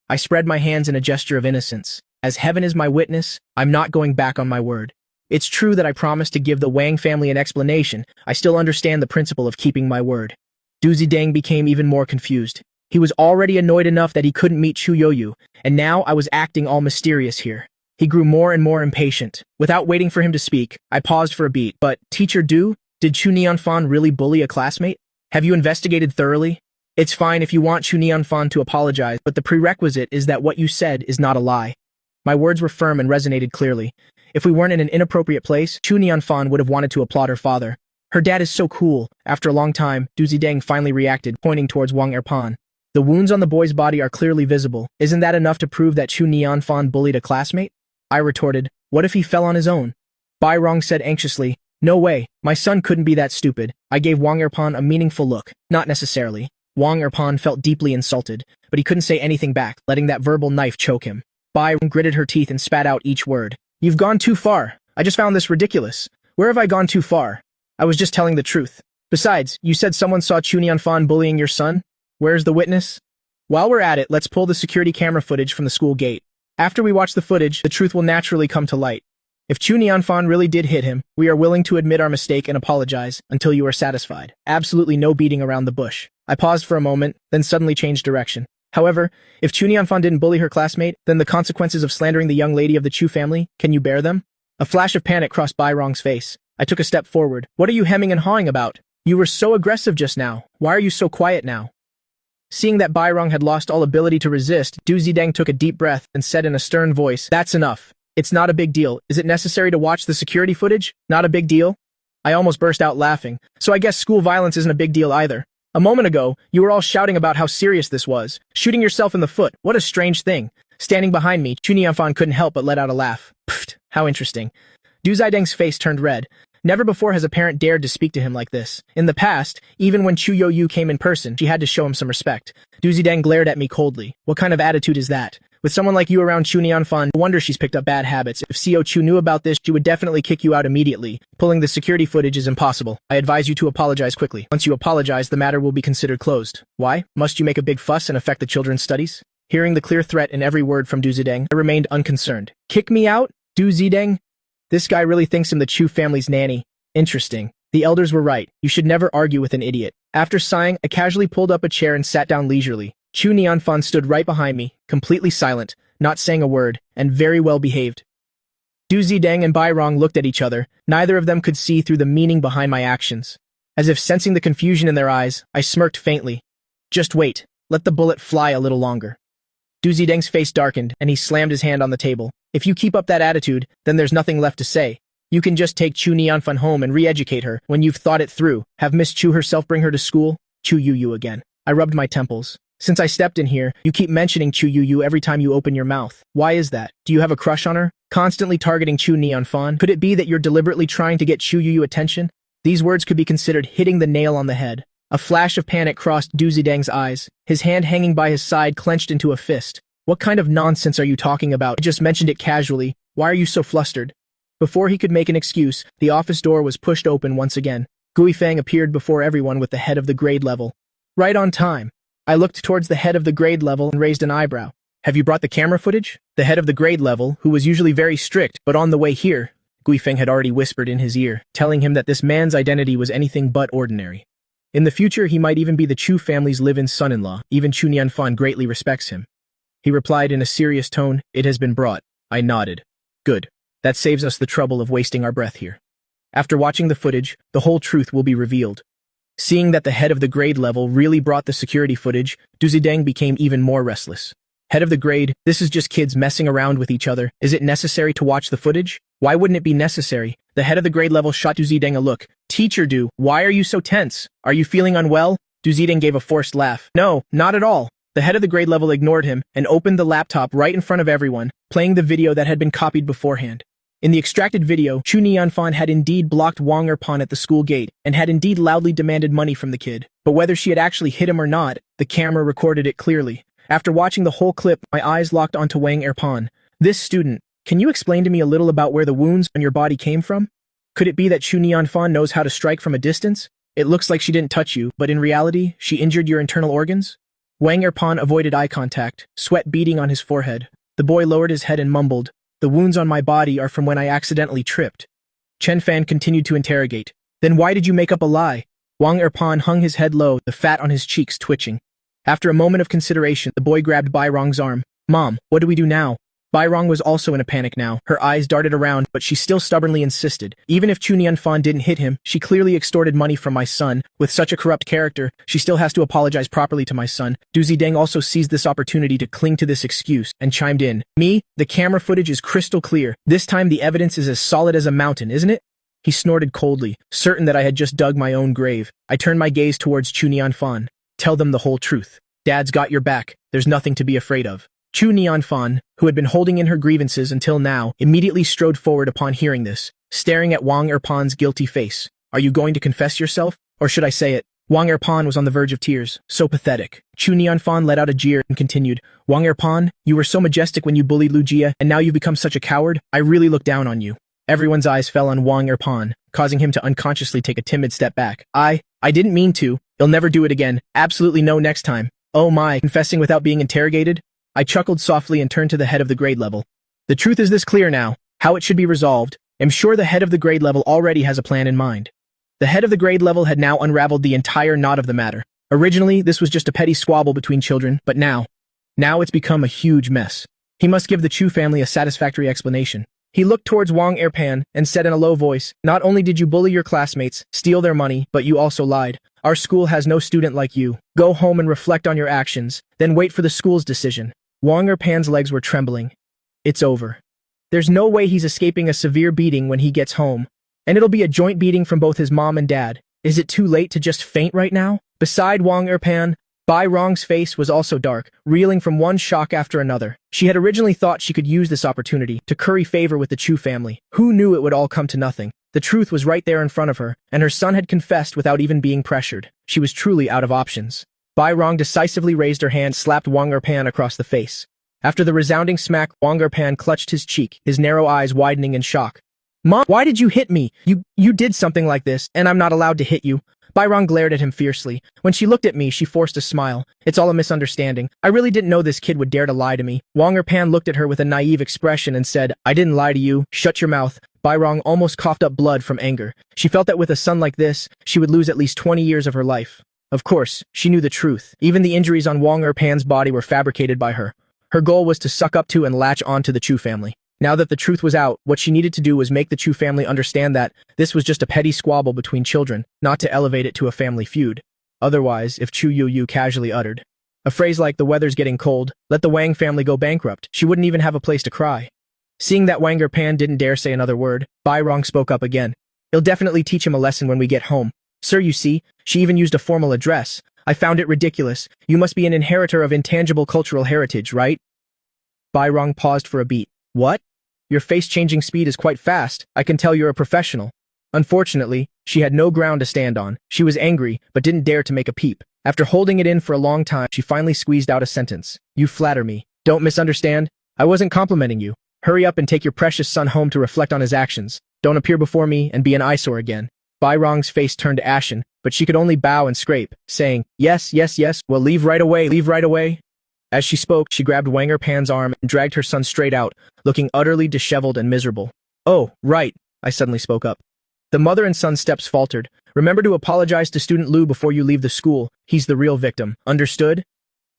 I spread my hands in a gesture of innocence. "As heaven is my witness, I'm not going back on my word. It's true that I promised to give the Wang family an explanation. I still understand the principle of keeping my word." Du Zidang became even more confused. He was already annoyed enough that he couldn't meet Chu Yoyu, and now I was acting all mysterious here. He grew more and more impatient. Without waiting for him to speak, I paused for a beat. "But, Teacher Du, did Chu Nianfan really bully a classmate? Have you investigated thoroughly? It's fine if you want Chu Nianfan to apologize, but the prerequisite is that what you said is not a lie." My words were firm and resonated clearly. If we weren't in an inappropriate place, Chu Nianfan would have wanted to applaud her father. "Her dad is so cool." After a long time, Du Zidang finally reacted, pointing towards Wang Erpan. "The wounds on the boy's body are clearly visible. Isn't that enough to prove that Chu Nianfan bullied a classmate?" I retorted, "What if he fell on his own?" Bai Rong said anxiously, "No way, my son couldn't be that stupid." I gave Wang Erpan a meaningful look. "Not necessarily." Wang Erpan felt deeply insulted, but he couldn't say anything back, letting that verbal knife choke him. Bai Rong gritted her teeth and spat out each word. "You've gone too far. I just found this ridiculous. Where have I gone too far? I was just telling the truth. Besides, you said someone saw Chu Nianfan bullying your son? Where's the witness? While we're at it, let's pull the security camera footage from the school gate. After we watch the footage, the truth will naturally come to light. If Chu Nianfan really did hit him, we are willing to admit our mistake and apologize until you are satisfied. Absolutely no beating around the bush." I paused for a moment, then suddenly changed direction. "However, if Chu Nianfan didn't bully her classmate, then the consequences of slandering the young lady of the Chu family, can you bear them?" A flash of panic crossed Bai Rong's face. I took a step forward. "What are you hemming and hawing about? You were so aggressive just now. Why are you so quiet now?" Seeing that Bai Rong had lost all ability to resist, Du Zidang took a deep breath and said in a stern voice, "That's enough. It's not a big deal. Is it necessary to watch the security footage? Not a big deal?" I almost burst out laughing. "So I guess school violence isn't a big deal either. A moment ago, you were all shouting about how serious this was. Shooting yourself in the foot. What a strange thing." Standing behind me, Chu Nianfan couldn't help but let out a laugh. "Pfft, how interesting." Du Zidang's face turned red. Never before has a parent dared to speak to him like this. In the past, even when Chu Yoyu came in person, she had to show him some respect. Du Zidang glared at me coldly. "What kind of attitude is that? With someone like you around Chu Nianfan, no wonder she's picked up bad habits. If CO Chu knew about this, she would definitely kick you out immediately. Pulling the security footage is impossible. I advise you to apologize quickly. Once you apologize, the matter will be considered closed. Why? Must you make a big fuss and affect the children's studies? Hearing the clear threat in every word from Du Zideng, I remained unconcerned. Kick me out? Du Zideng? This guy really thinks I'm the Chu family's nanny. Interesting. The elders were right. You should never argue with an idiot. After sighing, I casually pulled up a chair and sat down leisurely. Chu Nianfan stood right behind me, completely silent, not saying a word, and very well behaved. Du Zideng and Bai Rong looked at each other. Neither of them could see through the meaning behind my actions. As if sensing the confusion in their eyes, I smirked faintly. Just wait. Let the bullet fly a little longer. Du Zideng's face darkened, and he slammed his hand on the table. If you keep up that attitude, then there's nothing left to say. You can just take Chu Nianfan home and re-educate her when you've thought it through. Have Miss Chu herself bring her to school? Chu Yu again. I rubbed my temples. Since I stepped in here, you keep mentioning Chu Yu every time you open your mouth. Why is that? Do you have a crush on her? Constantly targeting Chu Nianfan? Could it be that you're deliberately trying to get Chu Yu attention? These words could be considered hitting the nail on the head. A flash of panic crossed Du Zideng's eyes. His hand hanging by his side clenched into a fist. What kind of nonsense are you talking about? I just mentioned it casually. Why are you so flustered? Before he could make an excuse, the office door was pushed open once again. Guifang appeared before everyone with the head of the grade level. Right on time. I looked towards the head of the grade level and raised an eyebrow. Have you brought the camera footage? The head of the grade level, who was usually very strict, but on the way here, Guifeng had already whispered in his ear, telling him that this man's identity was anything but ordinary. In the future, he might even be the Chu family's live-in son-in-law. Even Chu Nianfan greatly respects him. He replied in a serious tone, "It has been brought." I nodded. Good. That saves us the trouble of wasting our breath here. After watching the footage, the whole truth will be revealed. Seeing that the head of the grade level really brought the security footage, Du Zideng became even more restless. Head of the grade, this is just kids messing around with each other. Is it necessary to watch the footage? Why wouldn't it be necessary? The head of the grade level shot Du Zideng a look. Teacher Du, why are you so tense? Are you feeling unwell? Du Zideng gave a forced laugh. No, not at all. The head of the grade level ignored him and opened the laptop right in front of everyone, playing the video that had been copied beforehand. In the extracted video, Chu Nianfan had indeed blocked Wang Erpan at the school gate and had indeed loudly demanded money from the kid. But whether she had actually hit him or not, the camera recorded it clearly. After watching the whole clip, my eyes locked onto Wang Erpan. This student, can you explain to me a little about where the wounds on your body came from? Could it be that Chu Nianfan knows how to strike from a distance? It looks like she didn't touch you, but in reality, she injured your internal organs? Wang Erpan avoided eye contact, sweat beading on his forehead. The boy lowered his head and mumbled, "The wounds on my body are from when I accidentally tripped." Chen Fan continued to interrogate. Then why did you make up a lie? Wang Erpan hung his head low, the fat on his cheeks twitching. After a moment of consideration, the boy grabbed Bai Rong's arm. Mom, what do we do now? Bai Rong was also in a panic now. Her eyes darted around, but she still stubbornly insisted. Even if Chu Nianfan didn't hit him, she clearly extorted money from my son. With such a corrupt character, she still has to apologize properly to my son. Du Zideng also seized this opportunity to cling to this excuse and chimed in. Me? The camera footage is crystal clear. This time the evidence is as solid as a mountain, isn't it? He snorted coldly, certain that I had just dug my own grave. I turned my gaze towards Chu Nianfan. Tell them the whole truth. Dad's got your back. There's nothing to be afraid of. Chu Nianfan, who had been holding in her grievances until now, immediately strode forward upon hearing this, staring at Wang Erpan's guilty face. Are you going to confess yourself? Or should I say it? Wang Erpan was on the verge of tears. So pathetic. Chu Nianfan let out a jeer and continued, Wang Erpan, you were so majestic when you bullied Lu Jia, and now you've become such a coward. I really look down on you. Everyone's eyes fell on Wang Erpan, causing him to unconsciously take a timid step back. I didn't mean to. You'll never do it again. Absolutely no next time. Oh my, confessing without being interrogated? I chuckled softly and turned to the head of the grade level. The truth is this clear now, how it should be resolved. I'm sure the head of the grade level already has a plan in mind. The head of the grade level had now unraveled the entire knot of the matter. Originally, this was just a petty squabble between children, but now it's become a huge mess. He must give the Chu family a satisfactory explanation. He looked towards Wang Erpan and said in a low voice, not only did you bully your classmates, steal their money, but you also lied. Our school has no student like you. Go home and reflect on your actions, then wait for the school's decision. Wang Erpan's legs were trembling. It's over. There's no way he's escaping a severe beating when he gets home. And it'll be a joint beating from both his mom and dad. Is it too late to just faint right now? Beside Wang Erpan, Bai Rong's face was also dark, reeling from one shock after another. She had originally thought she could use this opportunity to curry favor with the Chu family. Who knew it would all come to nothing? The truth was right there in front of her, and her son had confessed without even being pressured. She was truly out of options. Bai Rong decisively raised her hand, slapped Wang Erpan across the face. After the resounding smack, Wang Erpan clutched his cheek, his narrow eyes widening in shock. Mom, why did you hit me? You did something like this, and I'm not allowed to hit you. Bairong glared at him fiercely. When she looked at me, she forced a smile. It's all a misunderstanding. I really didn't know this kid would dare to lie to me. Wang Erpan looked at her with a naive expression and said, I didn't lie to you. Shut your mouth. Bairong almost coughed up blood from anger. She felt that with a son like this, she would lose at least 20 years of her life. Of course, she knew the truth. Even the injuries on Wang Erpan's body were fabricated by her. Her goal was to suck up to and latch on to the Chu family. Now that the truth was out, what she needed to do was make the Chu family understand that this was just a petty squabble between children, not to elevate it to a family feud. Otherwise, if Chu Yu casually uttered a phrase like the weather's getting cold, let the Wang family go bankrupt, she wouldn't even have a place to cry. Seeing that Wang Erpan didn't dare say another word, Bairong spoke up again. He'll definitely teach him a lesson when we get home. Sir, you see, she even used a formal address. I found it ridiculous. You must be an inheritor of intangible cultural heritage, right? Bairong paused for a beat. What? Your face-changing speed is quite fast. I can tell you're a professional. Unfortunately, she had no ground to stand on. She was angry, but didn't dare to make a peep. After holding it in for a long time, she finally squeezed out a sentence. You flatter me. Don't misunderstand. I wasn't complimenting you. Hurry up and take your precious son home to reflect on his actions. Don't appear before me and be an eyesore again. Bairong's face turned ashen, but she could only bow and scrape, saying, Yes, well, leave right away. As she spoke, she grabbed Wang Erpan's arm and dragged her son straight out, looking utterly disheveled and miserable. Oh, right, I suddenly spoke up. The mother and son steps faltered. Remember to apologize to student Lu before you leave the school. He's the real victim. Understood?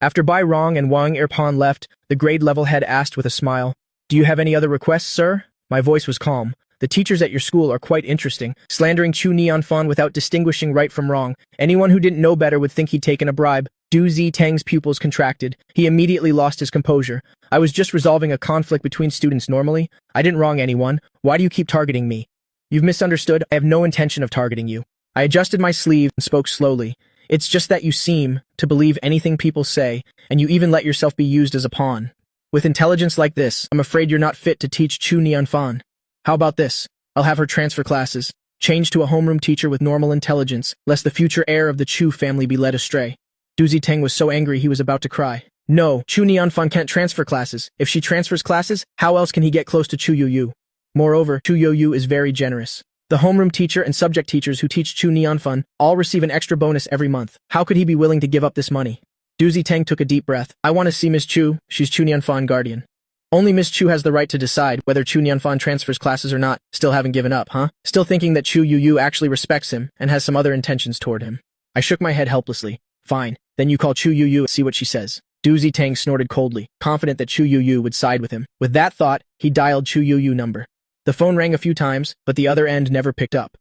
After Bairong and Wang Erpan left, the grade-level head asked with a smile, Do you have any other requests, sir? My voice was calm. The teachers at your school are quite interesting, slandering Chu Nianfan without distinguishing right from wrong. Anyone who didn't know better would think he'd taken a bribe. Du Zitang's pupils contracted. He immediately lost his composure. I was just resolving a conflict between students normally. I didn't wrong anyone. Why do you keep targeting me? You've misunderstood. I have no intention of targeting you. I adjusted my sleeve and spoke slowly. It's just that you seem to believe anything people say, and you even let yourself be used as a pawn. With intelligence like this, I'm afraid you're not fit to teach Chu Nianfan. How about this? I'll have her transfer classes, change to a homeroom teacher with normal intelligence, lest the future heir of the Chu family be led astray. Du Zitang was so angry he was about to cry. No, Chu Nianfan can't transfer classes. If she transfers classes, how else can he get close to Chu Yu? Moreover, Chu Yu is very generous. The homeroom teacher and subject teachers who teach Chu Nianfan all receive an extra bonus every month. How could he be willing to give up this money? Du Zitang took a deep breath. I want to see Miss Chu. She's Chu Nianfan guardian. Only Miss Chu has the right to decide whether Chu Nianfan transfers classes or not. Still haven't given up, huh? Still thinking that Chu Yu actually respects him and has some other intentions toward him. I shook my head helplessly. Fine. Then you call Chu Yu and see what she says. Du Zitang snorted coldly, confident that Chu Yu would side with him. With that thought, he dialed Chu Yu number. The phone rang a few times, but the other end never picked up.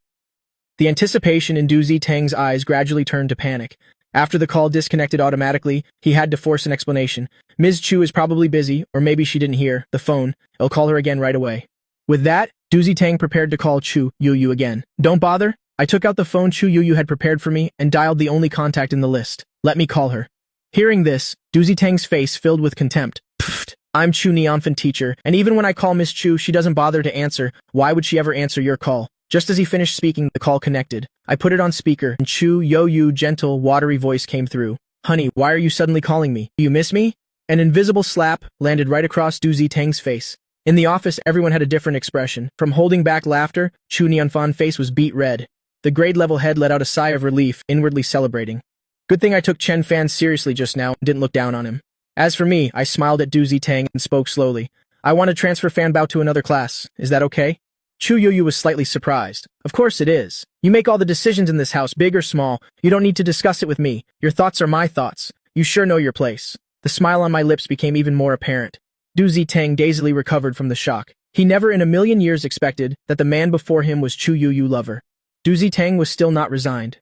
The anticipation in Du Zitang's eyes gradually turned to panic. After the call disconnected automatically, he had to force an explanation. Ms. Chu is probably busy, or maybe she didn't hear the phone. I'll call her again right away. With that, Du Zitang prepared to call Chu Yu again. Don't bother. I took out the phone Chu Yu had prepared for me and dialed the only contact in the list. Let me call her. Hearing this, Du Zitang's face filled with contempt. Pfft, I'm Chu Nianfan teacher, and even when I call Miss Chu, she doesn't bother to answer. Why would she ever answer your call? Just as he finished speaking, the call connected. I put it on speaker, and Chu Yu gentle, watery voice came through. Honey, why are you suddenly calling me? Do you miss me? An invisible slap landed right across Du Zitang's face. In the office, everyone had a different expression. From holding back laughter, Chu Nianfan's face was beet red. The grade-level head let out a sigh of relief, inwardly celebrating. Good thing I took Chen Fan seriously just now and didn't look down on him. As for me, I smiled at Du Zitang and spoke slowly. I want to transfer Fan Bao to another class. Is that okay? Chu Yu was slightly surprised. Of course it is. You make all the decisions in this house, big or small. You don't need to discuss it with me. Your thoughts are my thoughts. You sure know your place. The smile on my lips became even more apparent. Du Zitang dazedly recovered from the shock. He never in a million years expected that the man before him was Chu Yu lover. Du Zitang was still not resigned.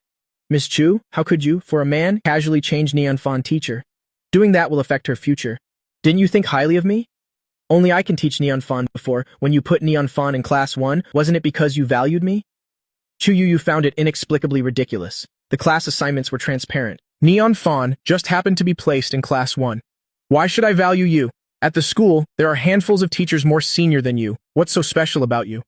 Miss Chu, how could you, for a man, casually change Nianfan teacher? Doing that will affect her future. Didn't you think highly of me? Only I can teach Nianfan before. When you put Nianfan in class 1, wasn't it because you valued me? Chu Yu found it inexplicably ridiculous. The class assignments were transparent. Nianfan just happened to be placed in class 1. Why should I value you? At the school, there are handfuls of teachers more senior than you. What's so special about you?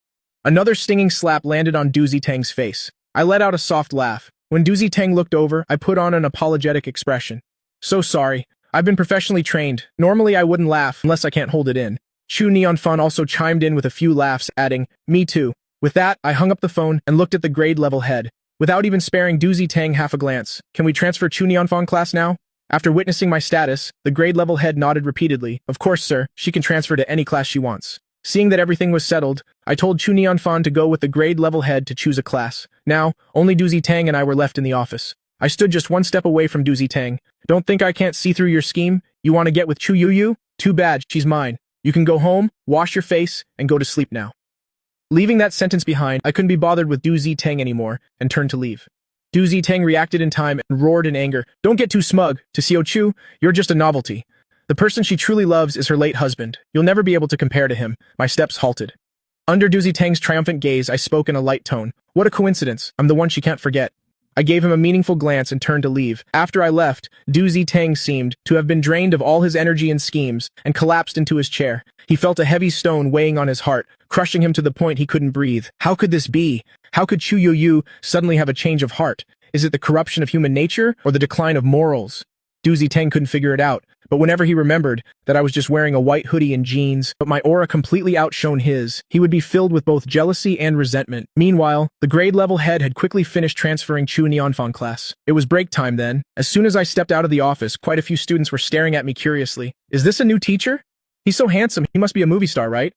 Another stinging slap landed on Du Zitang's face. I let out a soft laugh. When Du Zitang looked over, I put on an apologetic expression. So sorry. I've been professionally trained. Normally I wouldn't laugh unless I can't hold it in. Chu Neonfan also chimed in with a few laughs, adding, "Me too." With that, I hung up the phone and looked at the grade-level head. Without even sparing Doozy Tang half a glance, "Can we transfer Chu Neonfan class now?" After witnessing my status, the grade-level head nodded repeatedly. "Of course, sir. She can transfer to any class she wants." Seeing that everything was settled, I told Chu Neonfan to go with the grade-level head to choose a class. Now, only Doozy Tang and I were left in the office. I stood just one step away from Doozy Tang. "Don't think I can't see through your scheme? You want to get with Chu Yu? Too bad, she's mine. You can go home, wash your face, and go to sleep now." Leaving that sentence behind, I couldn't be bothered with Doozy Tang anymore, and turned to leave. Doozy Tang reacted in time and roared in anger, "Don't get too smug. To Xiao Chu, you're just a novelty. The person she truly loves is her late husband. You'll never be able to compare to him." My steps halted. Under Doozy Tang's triumphant gaze, I spoke in a light tone. "What a coincidence. I'm the one she can't forget." I gave him a meaningful glance and turned to leave. After I left, Doozy Tang seemed to have been drained of all his energy and schemes and collapsed into his chair. He felt a heavy stone weighing on his heart, crushing him to the point he couldn't breathe. How could this be? How could Chu Yu suddenly have a change of heart? Is it the corruption of human nature or the decline of morals? Doozy Tang couldn't figure it out, but whenever he remembered that I was just wearing a white hoodie and jeans, but my aura completely outshone his, he would be filled with both jealousy and resentment. Meanwhile, the grade-level head had quickly finished transferring Chu Neonfan class. It was break time then. As soon as I stepped out of the office, quite a few students were staring at me curiously. "Is this a new teacher? He's so handsome, he must be a movie star, right?"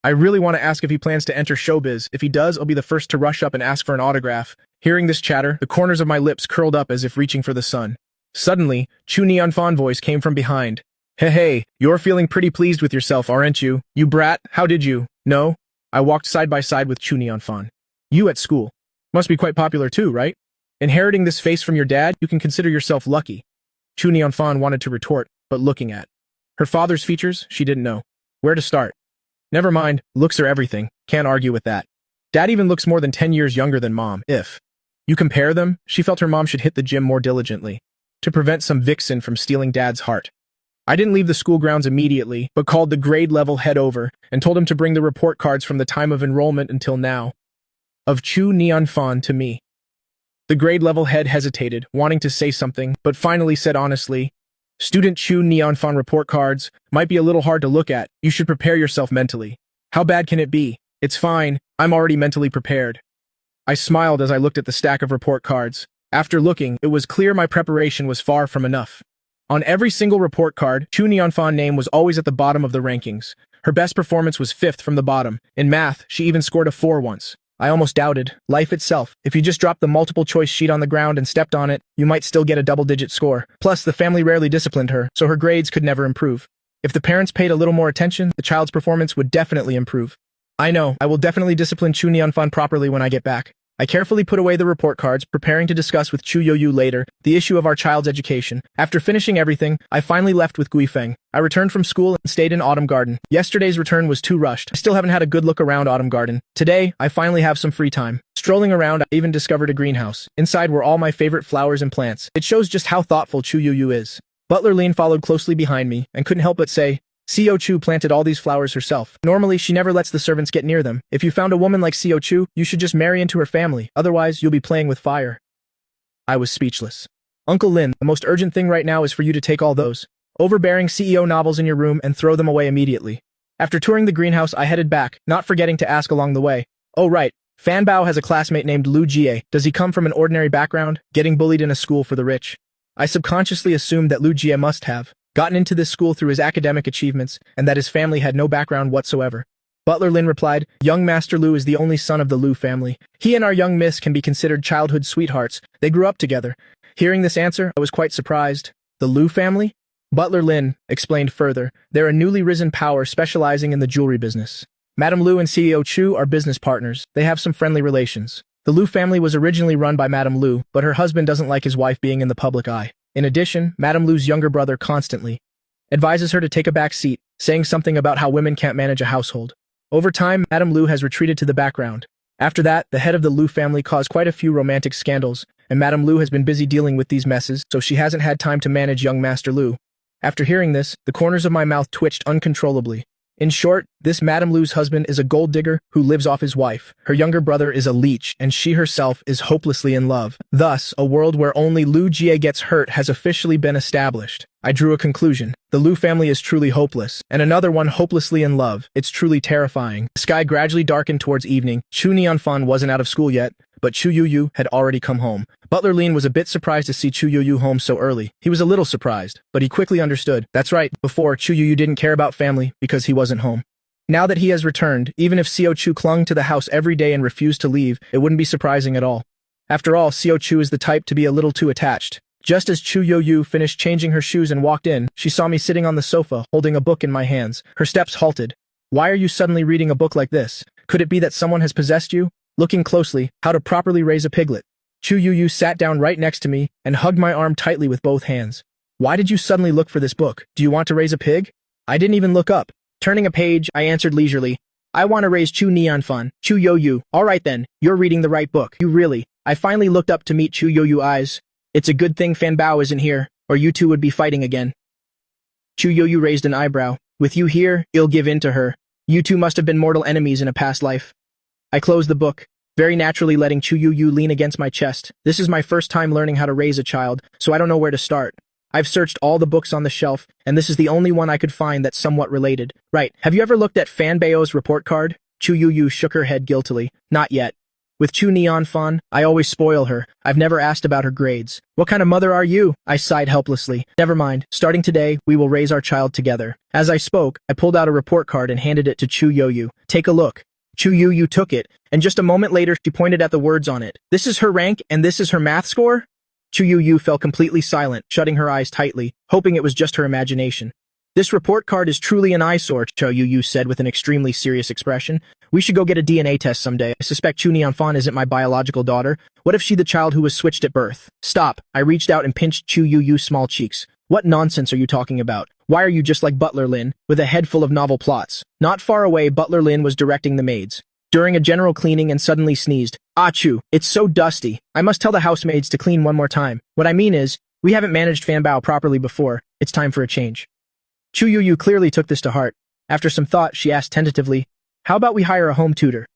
I really want to ask if he plans to enter showbiz. If he does, I'll be the first to rush up and ask for an autograph. Hearing this chatter, the corners of my lips curled up as if reaching for the sun. Suddenly, Chu Neonfan's voice came from behind. Hey, you're feeling pretty pleased with yourself, aren't you? You brat, how did you?" "No." I walked side by side with Chu Neonfan. "You at school. Must be quite popular too, right? Inheriting this face from your dad, you can consider yourself lucky." Chu Neonfan wanted to retort, but looking at her father's features, she didn't know where to start. "Never mind, looks are everything. Can't argue with that. Dad even looks more than 10 years younger than Mom. If you compare them, she felt her mom should hit the gym more diligently to prevent some vixen from stealing Dad's heart." I didn't leave the school grounds immediately, but called the grade-level head over and told him to bring the report cards from the time of enrollment until now of Chu Neonfan to me. The grade-level head hesitated, wanting to say something, but finally said honestly, "Student Chu Neonfan report cards might be a little hard to look at. You should prepare yourself mentally." "How bad can it be?" "It's fine. I'm already mentally prepared." I smiled as I looked at the stack of report cards. After looking, it was clear my preparation was far from enough. On every single report card, Chu Neonfan's name was always at the bottom of the rankings. Her best performance was 5th from the bottom. In math, she even scored a 4 once. I almost doubted life itself. If you just dropped the multiple choice sheet on the ground and stepped on it, you might still get a double-digit score. Plus, the family rarely disciplined her, so her grades could never improve. If the parents paid a little more attention, the child's performance would definitely improve. I know, I will definitely discipline Chu Neonfan properly when I get back. I carefully put away the report cards, preparing to discuss with Chu Yu later the issue of our child's education. After finishing everything, I finally left with Guifeng. I returned from school and stayed in Autumn Garden. Yesterday's return was too rushed. I still haven't had a good look around Autumn Garden. Today, I finally have some free time. Strolling around, I even discovered a greenhouse. Inside were all my favorite flowers and plants. It shows just how thoughtful Chu Yu is. Butler Lin followed closely behind me and couldn't help but say, Xiao Chu planted all these flowers herself. Normally, she never lets the servants get near them. If you found a woman like Xiao Chu, you should just marry into her family. Otherwise, you'll be playing with fire. I was speechless. Uncle Lin, the most urgent thing right now is for you to take all those overbearing CEO novels in your room and throw them away immediately. After touring the greenhouse, I headed back, not forgetting to ask along the way. Oh right, Fan Bao has a classmate named Lu Jie. Does he come from an ordinary background, getting bullied in a school for the rich? I subconsciously assumed that Lu Jie must have gotten into this school through his academic achievements, and that his family had no background whatsoever. Butler Lin replied, young Master Lu is the only son of the Lu family. He and our young miss can be considered childhood sweethearts. They grew up together. Hearing this answer, I was quite surprised. The Lu family? Butler Lin explained further, they're a newly risen power specializing in the jewelry business. Madame Lu and CEO Chu are business partners. They have some friendly relations. The Lu family was originally run by Madame Lu, but her husband doesn't like his wife being in the public eye. In addition, Madame Lu's younger brother constantly advises her to take a back seat, saying something about how women can't manage a household. Over time, Madame Lu has retreated to the background. After that, the head of the Lu family caused quite a few romantic scandals, and Madame Lu has been busy dealing with these messes, so she hasn't had time to manage young Master Lu. After hearing this, the corners of my mouth twitched uncontrollably. In short, this Madame Lu's husband is a gold digger who lives off his wife. Her younger brother is a leech, and she herself is hopelessly in love. Thus, a world where only Lu Jie gets hurt has officially been established. I drew a conclusion. The Liu family is truly hopeless, and another one hopelessly in love. It's truly terrifying. The sky gradually darkened towards evening. Chu Nianfan wasn't out of school yet, but Chu Yuyu had already come home. Butler Lin was a bit surprised to see Chu Yuyu home so early. He was a little surprised, but he quickly understood. That's right, before, Chu Yuyu didn't care about family because he wasn't home. Now that he has returned, even if Xiao Chu clung to the house every day and refused to leave, it wouldn't be surprising at all. After all, Xiao Chu is the type to be a little too attached. Just as Chu Yuyu finished changing her shoes and walked in, she saw me sitting on the sofa, holding a book in my hands. Her steps halted. Why are you suddenly reading a book like this? Could it be that someone has possessed you? Looking closely, How to Properly Raise a Piglet. Chu Yuyu sat down right next to me and hugged my arm tightly with both hands. Why did you suddenly look for this book? Do you want to raise a pig? I didn't even look up. Turning a page, I answered leisurely. I want to raise Chu Nianfan. Chu Yuyu. All right then, you're reading the right book. You really. I finally looked up to meet Chu Yuyu eyes. It's a good thing Fan Bao isn't here, or you two would be fighting again. Chu Yuyu raised an eyebrow. With you here, you'll give in to her. You two must have been mortal enemies in a past life. I closed the book, very naturally letting Chu Yuyu lean against my chest. This is my first time learning how to raise a child, so I don't know where to start. I've searched all the books on the shelf, and this is the only one I could find that's somewhat related. Right, have you ever looked at Fan Bao's report card? Chu Yuyu shook her head guiltily. Not yet. With Chu Nianfan, I always spoil her. I've never asked about her grades. What kind of mother are you? I sighed helplessly. Never mind. Starting today, we will raise our child together. As I spoke, I pulled out a report card and handed it to Chu Yuyu. Take a look. Chu Yuyu took it, and just a moment later, she pointed at the words on it. This is her rank, and this is her math score? Chu Yuyu fell completely silent, shutting her eyes tightly, hoping it was just her imagination. This report card is truly an eyesore, Chu Yuyu said with an extremely serious expression. We should go get a DNA test someday. I suspect Chu Nianfan isn't my biological daughter. What if she the child who was switched at birth? Stop. I reached out and pinched Chu Yuyu's small cheeks. What nonsense are you talking about? Why are you just like Butler Lin, with a head full of novel plots? Not far away, Butler Lin was directing the maids. During a general cleaning and suddenly sneezed. Achoo, it's so dusty. I must tell the housemaids to clean one more time. What I mean is, we haven't managed Fan Bao properly before. It's time for a change. Chu Yuyu clearly took this to heart. After some thought, she asked tentatively, how about we hire a home tutor?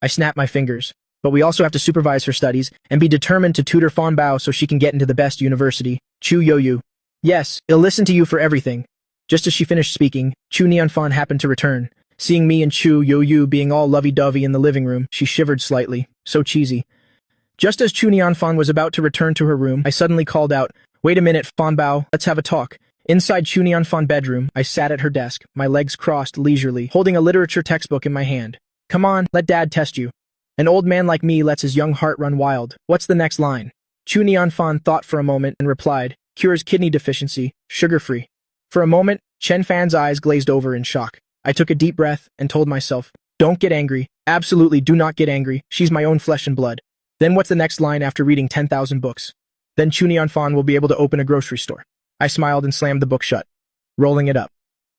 I snapped my fingers. But we also have to supervise her studies and be determined to tutor Fan Bao so she can get into the best university. Chu Yuyu. Yes, I'll listen to you for everything. Just as she finished speaking, Chu Nianfan happened to return. Seeing me and Chu Yuyu being all lovey-dovey in the living room, she shivered slightly. So cheesy. Just as Chu Nianfan was about to return to her room, I suddenly called out, Wait a minute, Fan Bao, let's have a talk. Inside Chu Nianfan's bedroom, I sat at her desk, my legs crossed leisurely, holding a literature textbook in my hand. Come on, let Dad test you. An old man like me lets his young heart run wild. What's the next line? Chu Nianfan thought for a moment and replied, Cures kidney deficiency, sugar-free. For a moment, Chen Fan's eyes glazed over in shock. I took a deep breath and told myself, Don't get angry. Absolutely do not get angry. She's my own flesh and blood. Then what's the next line after reading 10,000 books? Then Chu Nianfan will be able to open a grocery store. I smiled and slammed the book shut, rolling it up.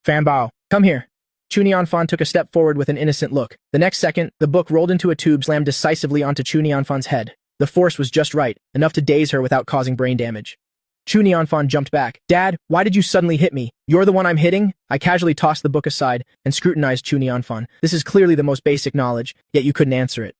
Fan Bao, come here. Chu Nianfan took a step forward with an innocent look. The next second, the book rolled into a tube, slammed decisively onto Chu Nianfan's head. The force was just right, enough to daze her without causing brain damage. Chu Nianfan jumped back. Dad, why did you suddenly hit me? You're the one I'm hitting? I casually tossed the book aside and scrutinized Chu Nianfan. This is clearly the most basic knowledge, yet you couldn't answer it.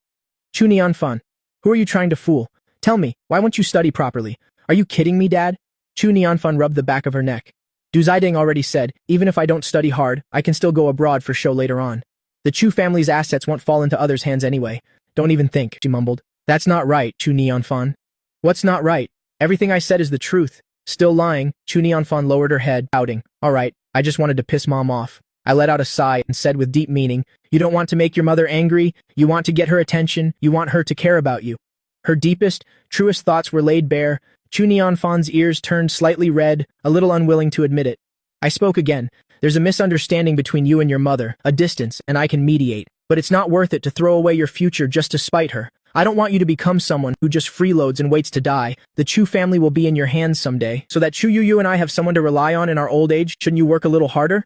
Chu Nianfan, who are you trying to fool? Tell me, why won't you study properly? Are you kidding me, Dad? Chu Nianfan rubbed the back of her neck. Du Ziding already said, even if I don't study hard, I can still go abroad for show later on. The Chu family's assets won't fall into others' hands anyway. Don't even think, she mumbled. That's not right, Chu Nianfan. What's not right? Everything I said is the truth. Still lying, Chu Nianfan lowered her head, pouting. All right, I just wanted to piss Mom off. I let out a sigh and said with deep meaning, You don't want to make your mother angry, you want to get her attention, you want her to care about you. Her deepest, truest thoughts were laid bare. Chu Nianfan's ears turned slightly red, a little unwilling to admit it. I spoke again. There's a misunderstanding between you and your mother, a distance, and I can mediate. But it's not worth it to throw away your future just to spite her. I don't want you to become someone who just freeloads and waits to die. The Chu family will be in your hands someday, so that Chu Yuyu and I have someone to rely on in our old age. Shouldn't you work a little harder?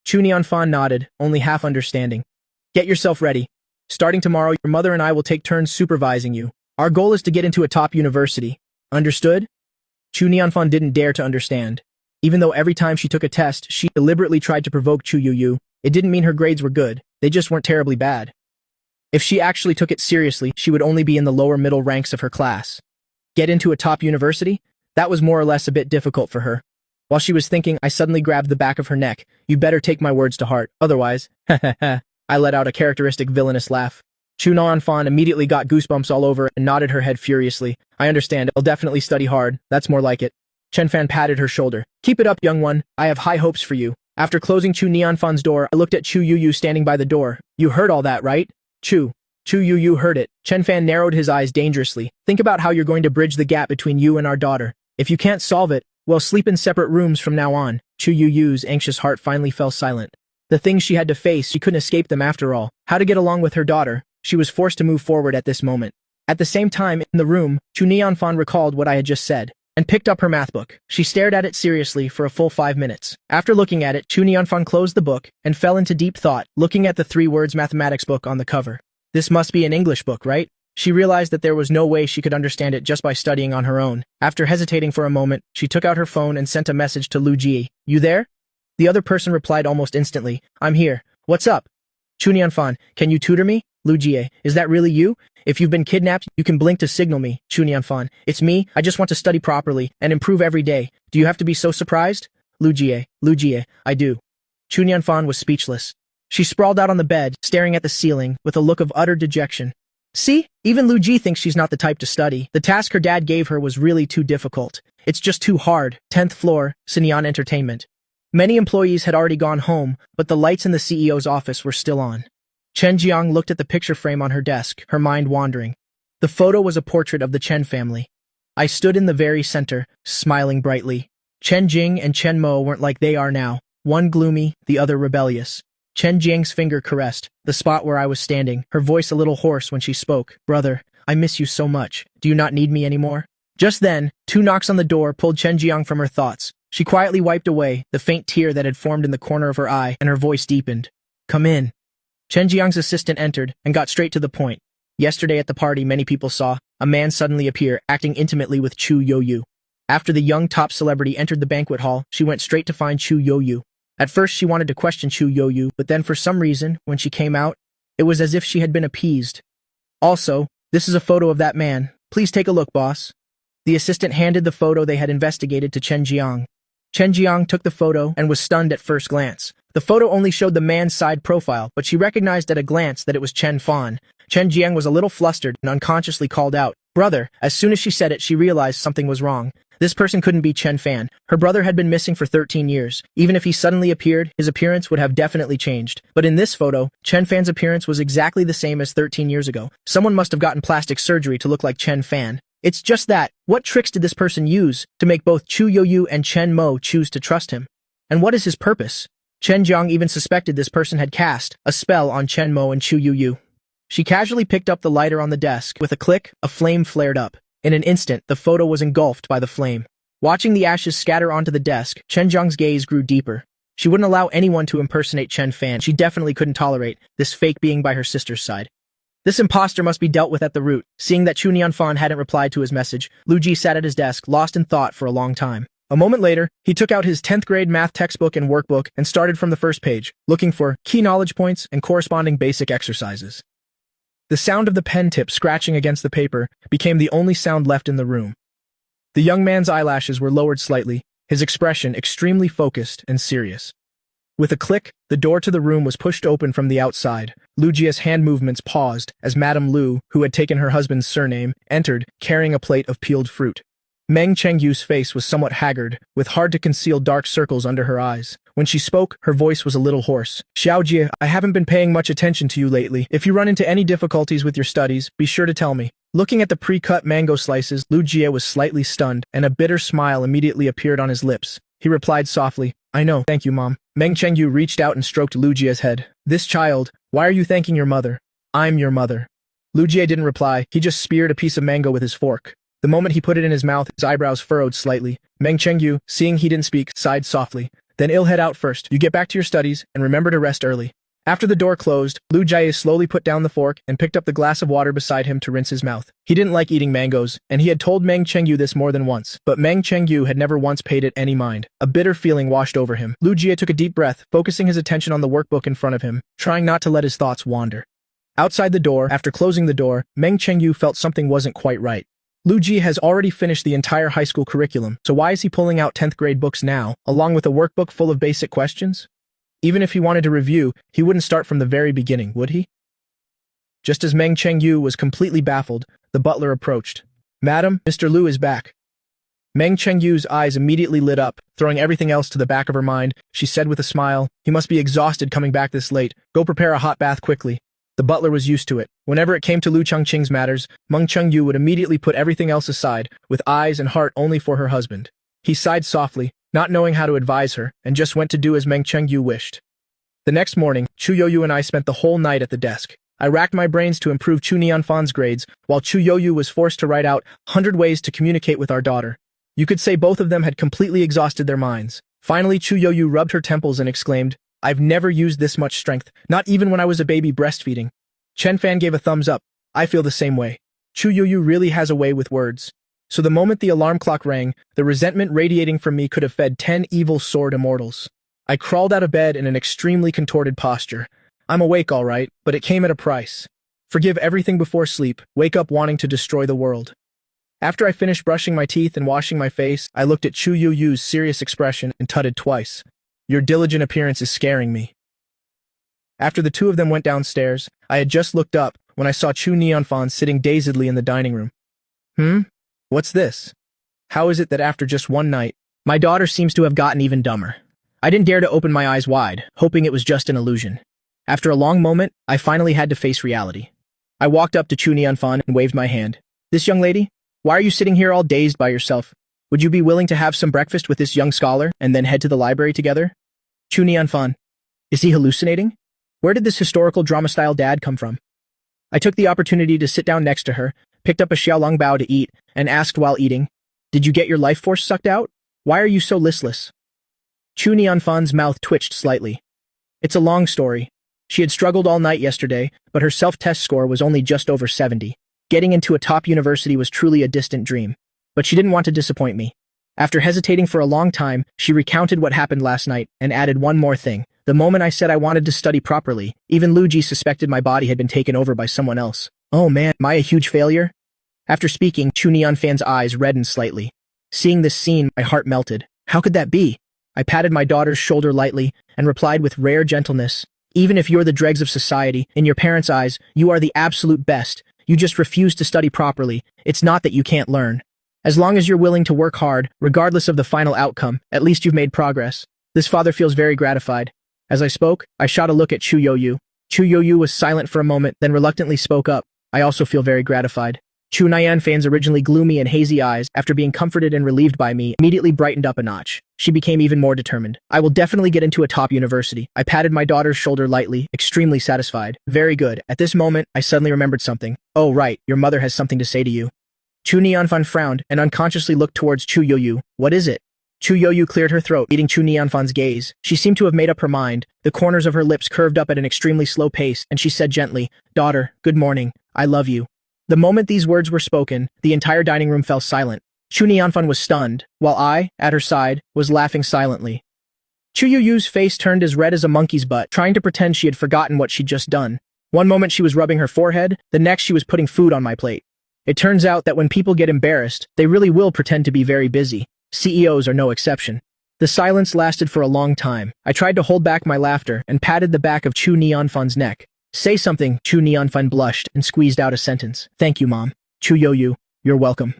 Chu Nianfan nodded, only half understanding. Get yourself ready. Starting tomorrow, your mother and I will take turns supervising you. Our goal is to get into a top university. Understood? Chu Nianfan didn't dare to understand. Even though every time she took a test, she deliberately tried to provoke Chu Yuyu, it didn't mean her grades were good, they just weren't terribly bad. If she actually took it seriously, she would only be in the lower middle ranks of her class. Get into a top university? That was more or less a bit difficult for her. While she was thinking, I suddenly grabbed the back of her neck. You better take my words to heart, otherwise, I let out a characteristic villainous laugh. Chu Naonfan immediately got goosebumps all over and nodded her head furiously. I understand, I'll definitely study hard, that's more like it. Chen Fan patted her shoulder. Keep it up, young one, I have high hopes for you. After closing Chu Neonfan's door, I looked at Chu Yu standing by the door. You heard all that, right? Chu Yu heard it. Chen Fan narrowed his eyes dangerously. Think about how you're going to bridge the gap between you and our daughter. If you can't solve it, well, sleep in separate rooms from now on. Chu Yu's anxious heart finally fell silent. The things she had to face, she couldn't escape them after all. How to get along with her daughter? She was forced to move forward at this moment. At the same time, in the room, Chu Neonfan recalled what I had just said and picked up her math book. She stared at it seriously for a full 5 minutes. After looking at it, Chu Neonfan closed the book and fell into deep thought, looking at the 3 words mathematics book on the cover. This must be an English book, right? She realized that there was no way she could understand it just by studying on her own. After hesitating for a moment, she took out her phone and sent a message to Lu Jie. You there? The other person replied almost instantly. I'm here. What's up? Chu Neonfan, can you tutor me? Lu Jie, is that really you? If you've been kidnapped, you can blink to signal me. Chu Neonfan, it's me. I just want to study properly and improve every day. Do you have to be so surprised? Lu Jie, I do. Chu Neonfan was speechless. She sprawled out on the bed, staring at the ceiling, with a look of utter dejection. See? Even Lu Jie thinks she's not the type to study. The task her dad gave her was really too difficult. It's just too hard. 10th floor, Sinyan Entertainment. Many employees had already gone home, but the lights in the CEO's office were still on. Chen Jiang looked at the picture frame on her desk, her mind wandering. The photo was a portrait of the Chen family. I stood in the very center, smiling brightly. Chen Jing and Chen Mo weren't like they are now, one gloomy, the other rebellious. Chen Jiang's finger caressed the spot where I was standing, her voice a little hoarse when she spoke. Brother, I miss you so much. Do you not need me anymore? Just then, 2 knocks on the door pulled Chen Jiang from her thoughts. She quietly wiped away the faint tear that had formed in the corner of her eye, and her voice deepened. Come in. Chen Jiang's assistant entered and got straight to the point. Yesterday at the party, many people saw a man suddenly appear, acting intimately with Chu Yu. After the young top celebrity entered the banquet hall, she went straight to find Chu Yu. At first, she wanted to question Chu Yu, but then for some reason, when she came out, it was as if she had been appeased. Also, this is a photo of that man. Please take a look, boss. The assistant handed the photo they had investigated to Chen Jiang. Chen Jiang took the photo and was stunned at first glance. The photo only showed the man's side profile, but she recognized at a glance that it was Chen Fan. Chen Jiang was a little flustered and unconsciously called out, "Brother." As soon as she said it, she realized something was wrong. This person couldn't be Chen Fan. Her brother had been missing for 13 years. Even if he suddenly appeared, his appearance would have definitely changed. But in this photo, Chen Fan's appearance was exactly the same as 13 years ago. Someone must have gotten plastic surgery to look like Chen Fan. It's just that, what tricks did this person use to make both Chu Yu and Chen Mo choose to trust him? And what is his purpose? Chen Jiang even suspected this person had cast a spell on Chen Mo and Chu Yu. She casually picked up the lighter on the desk. With a click, a flame flared up. In an instant, the photo was engulfed by the flame. Watching the ashes scatter onto the desk, Chen Jiang's gaze grew deeper. She wouldn't allow anyone to impersonate Chen Fan. She definitely couldn't tolerate this fake being by her sister's side. This imposter must be dealt with at the root. Seeing that Chu Neonfan hadn't replied to his message, Lu Jie sat at his desk, lost in thought for a long time. A moment later, he took out his 10th grade math textbook and workbook and started from the first page, looking for key knowledge points and corresponding basic exercises. The sound of the pen tip scratching against the paper became the only sound left in the room. The young man's eyelashes were lowered slightly, his expression extremely focused and serious. With a click, the door to the room was pushed open from the outside. Lu Jie's hand movements paused as Madame Lu, who had taken her husband's surname, entered, carrying a plate of peeled fruit. Meng Chengyu's face was somewhat haggard, with hard-to-conceal dark circles under her eyes. When she spoke, her voice was a little hoarse. Xiaojie, I haven't been paying much attention to you lately. If you run into any difficulties with your studies, be sure to tell me. Looking at the pre-cut mango slices, Lu Jie was slightly stunned, and a bitter smile immediately appeared on his lips. He replied softly, I know, thank you, Mom. Meng Chengyu reached out and stroked Lu Jie's head. This child, why are you thanking your mother? I'm your mother. Lu Jie didn't reply, he just speared a piece of mango with his fork. The moment he put it in his mouth, his eyebrows furrowed slightly. Meng Chengyu, seeing he didn't speak, sighed softly. Then I'll head out first. You get back to your studies, and remember to rest early. After the door closed, Lu Jie slowly put down the fork and picked up the glass of water beside him to rinse his mouth. He didn't like eating mangoes, and he had told Meng Chengyu this more than once, but Meng Chengyu had never once paid it any mind. A bitter feeling washed over him. Lu Jie took a deep breath, focusing his attention on the workbook in front of him, trying not to let his thoughts wander. Outside the door, after closing the door, Meng Chengyu felt something wasn't quite right. Lu Ji has already finished the entire high school curriculum, so why is he pulling out 10th grade books now, along with a workbook full of basic questions? Even if he wanted to review, he wouldn't start from the very beginning, would he? Just as Meng Chengyu was completely baffled, the butler approached. Madam, Mr. Lu is back. Meng Chengyu's eyes immediately lit up, throwing everything else to the back of her mind. She said with a smile, he must be exhausted coming back this late. Go prepare a hot bath quickly. The butler was used to it. Whenever it came to Lu Chengqing's matters, Meng Chengyu would immediately put everything else aside, with eyes and heart only for her husband. He sighed softly, not knowing how to advise her, and just went to do as Meng Chengyu wished. The next morning, Chu Yoyu and I spent the whole night at the desk. I racked my brains to improve Chu Nianfan's grades, while Chu Yoyu was forced to write out 100 ways to communicate with our daughter. You could say both of them had completely exhausted their minds. Finally, Chu Yoyu rubbed her temples and exclaimed, I've never used this much strength, not even when I was a baby breastfeeding. Chen Fan gave a thumbs up. I feel the same way. Chu Yoyu really has a way with words. So the moment the alarm clock rang, the resentment radiating from me could have fed 10 evil sword immortals. I crawled out of bed in an extremely contorted posture. I'm awake all right, but it came at a price. Forgive everything before sleep, wake up wanting to destroy the world. After I finished brushing my teeth and washing my face, I looked at Chu Youyu's serious expression and tutted twice. Your diligent appearance is scaring me. After the two of them went downstairs, I had just looked up when I saw Chu Nianfan sitting dazedly in the dining room. What's this? How is it that after just one night, my daughter seems to have gotten even dumber? I didn't dare to open my eyes wide, hoping it was just an illusion. After a long moment, I finally had to face reality. I walked up to Chu Nianfan and waved my hand. This young lady? Why are you sitting here all dazed by yourself? Would you be willing to have some breakfast with this young scholar and then head to the library together? Chu Nianfan. Is he hallucinating? Where did this historical drama-style dad come from? I took the opportunity to sit down next to her, picked up a xiaolong bao to eat, and asked while eating, Did you get your life force sucked out? Why are you so listless? Chu Nianfan's mouth twitched slightly. It's a long story. She had struggled all night yesterday, but her self-test score was only just over 70. Getting into a top university was truly a distant dream. But she didn't want to disappoint me. After hesitating for a long time, she recounted what happened last night and added one more thing. The moment I said I wanted to study properly, even Lu Ji suspected my body had been taken over by someone else. Oh man, am I a huge failure? After speaking, Chu Nianfan's eyes reddened slightly. Seeing this scene, my heart melted. How could that be? I patted my daughter's shoulder lightly and replied with rare gentleness, Even if you're the dregs of society, in your parents' eyes, you are the absolute best. You just refuse to study properly. It's not that you can't learn. As long as you're willing to work hard, regardless of the final outcome, at least you've made progress. This father feels very gratified. As I spoke, I shot a look at Chu Yoyu. Chu Yoyu was silent for a moment, then reluctantly spoke up. I also feel very gratified. Chu Nianfan's originally gloomy and hazy eyes, after being comforted and relieved by me, immediately brightened up a notch. She became even more determined. I will definitely get into a top university. I patted my daughter's shoulder lightly, extremely satisfied. Very good. At this moment, I suddenly remembered something. Oh right, your mother has something to say to you. Chu Nianfan frowned and unconsciously looked towards Chu Yoyu. What is it? Chu Yoyu cleared her throat, meeting Chu Nianfan's gaze. She seemed to have made up her mind. The corners of her lips curved up at an extremely slow pace, and she said gently, Daughter, good morning. I love you. The moment these words were spoken, the entire dining room fell silent. Chu Nianfan was stunned, while I, at her side, was laughing silently. Chu Youyu's face turned as red as a monkey's butt, trying to pretend she had forgotten what she'd just done. One moment she was rubbing her forehead, the next she was putting food on my plate. It turns out that when people get embarrassed, they really will pretend to be very busy. CEOs are no exception. The silence lasted for a long time. I tried to hold back my laughter and patted the back of Chu Nianfan's neck. Say something, Chu Nianfan blushed and squeezed out a sentence. Thank you, Mom. Chu Yoyu, you're welcome.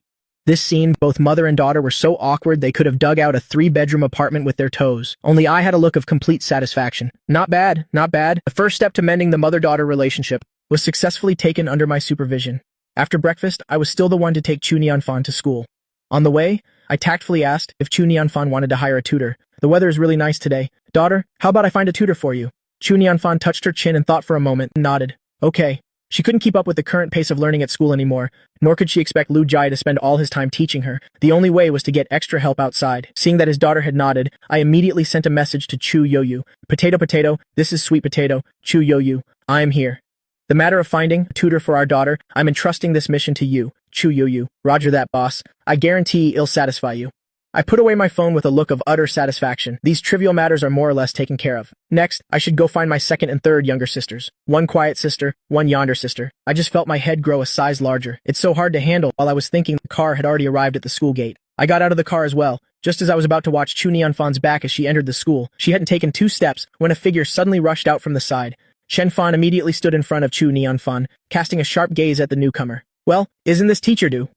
This scene, both mother and daughter were so awkward they could have dug out a 3-bedroom apartment with their toes. Only I had a look of complete satisfaction. Not bad, not bad. The first step to mending the mother-daughter relationship was successfully taken under my supervision. After breakfast, I was still the one to take Chu Nianfan to school. On the way, I tactfully asked if Chu Nianfan wanted to hire a tutor. The weather is really nice today. Daughter, how about I find a tutor for you? Chu Nianfan touched her chin and thought for a moment and nodded. Okay. She couldn't keep up with the current pace of learning at school anymore, nor could she expect Lu Jai to spend all his time teaching her. The only way was to get extra help outside. Seeing that his daughter had nodded, I immediately sent a message to Chu Yoyu. Potato potato, this is Sweet Potato. Chu Yoyu, I am here. The matter of finding a tutor for our daughter, I'm entrusting this mission to you, Chu Yoyu. Roger that, boss. I guarantee it'll satisfy you. I put away my phone with a look of utter satisfaction. These trivial matters are more or less taken care of. Next, I should go find my second and third younger sisters. One quiet sister, one yonder sister. I just felt my head grow a size larger. It's so hard to handle. While I was thinking, the car had already arrived at the school gate. I got out of the car as well. Just as I was about to watch Chu Nianfan's back as she entered the school, she hadn't taken 2 steps when a figure suddenly rushed out from the side. Chen Fan immediately stood in front of Chu Nianfan, casting a sharp gaze at the newcomer. Well, isn't this teacher Du?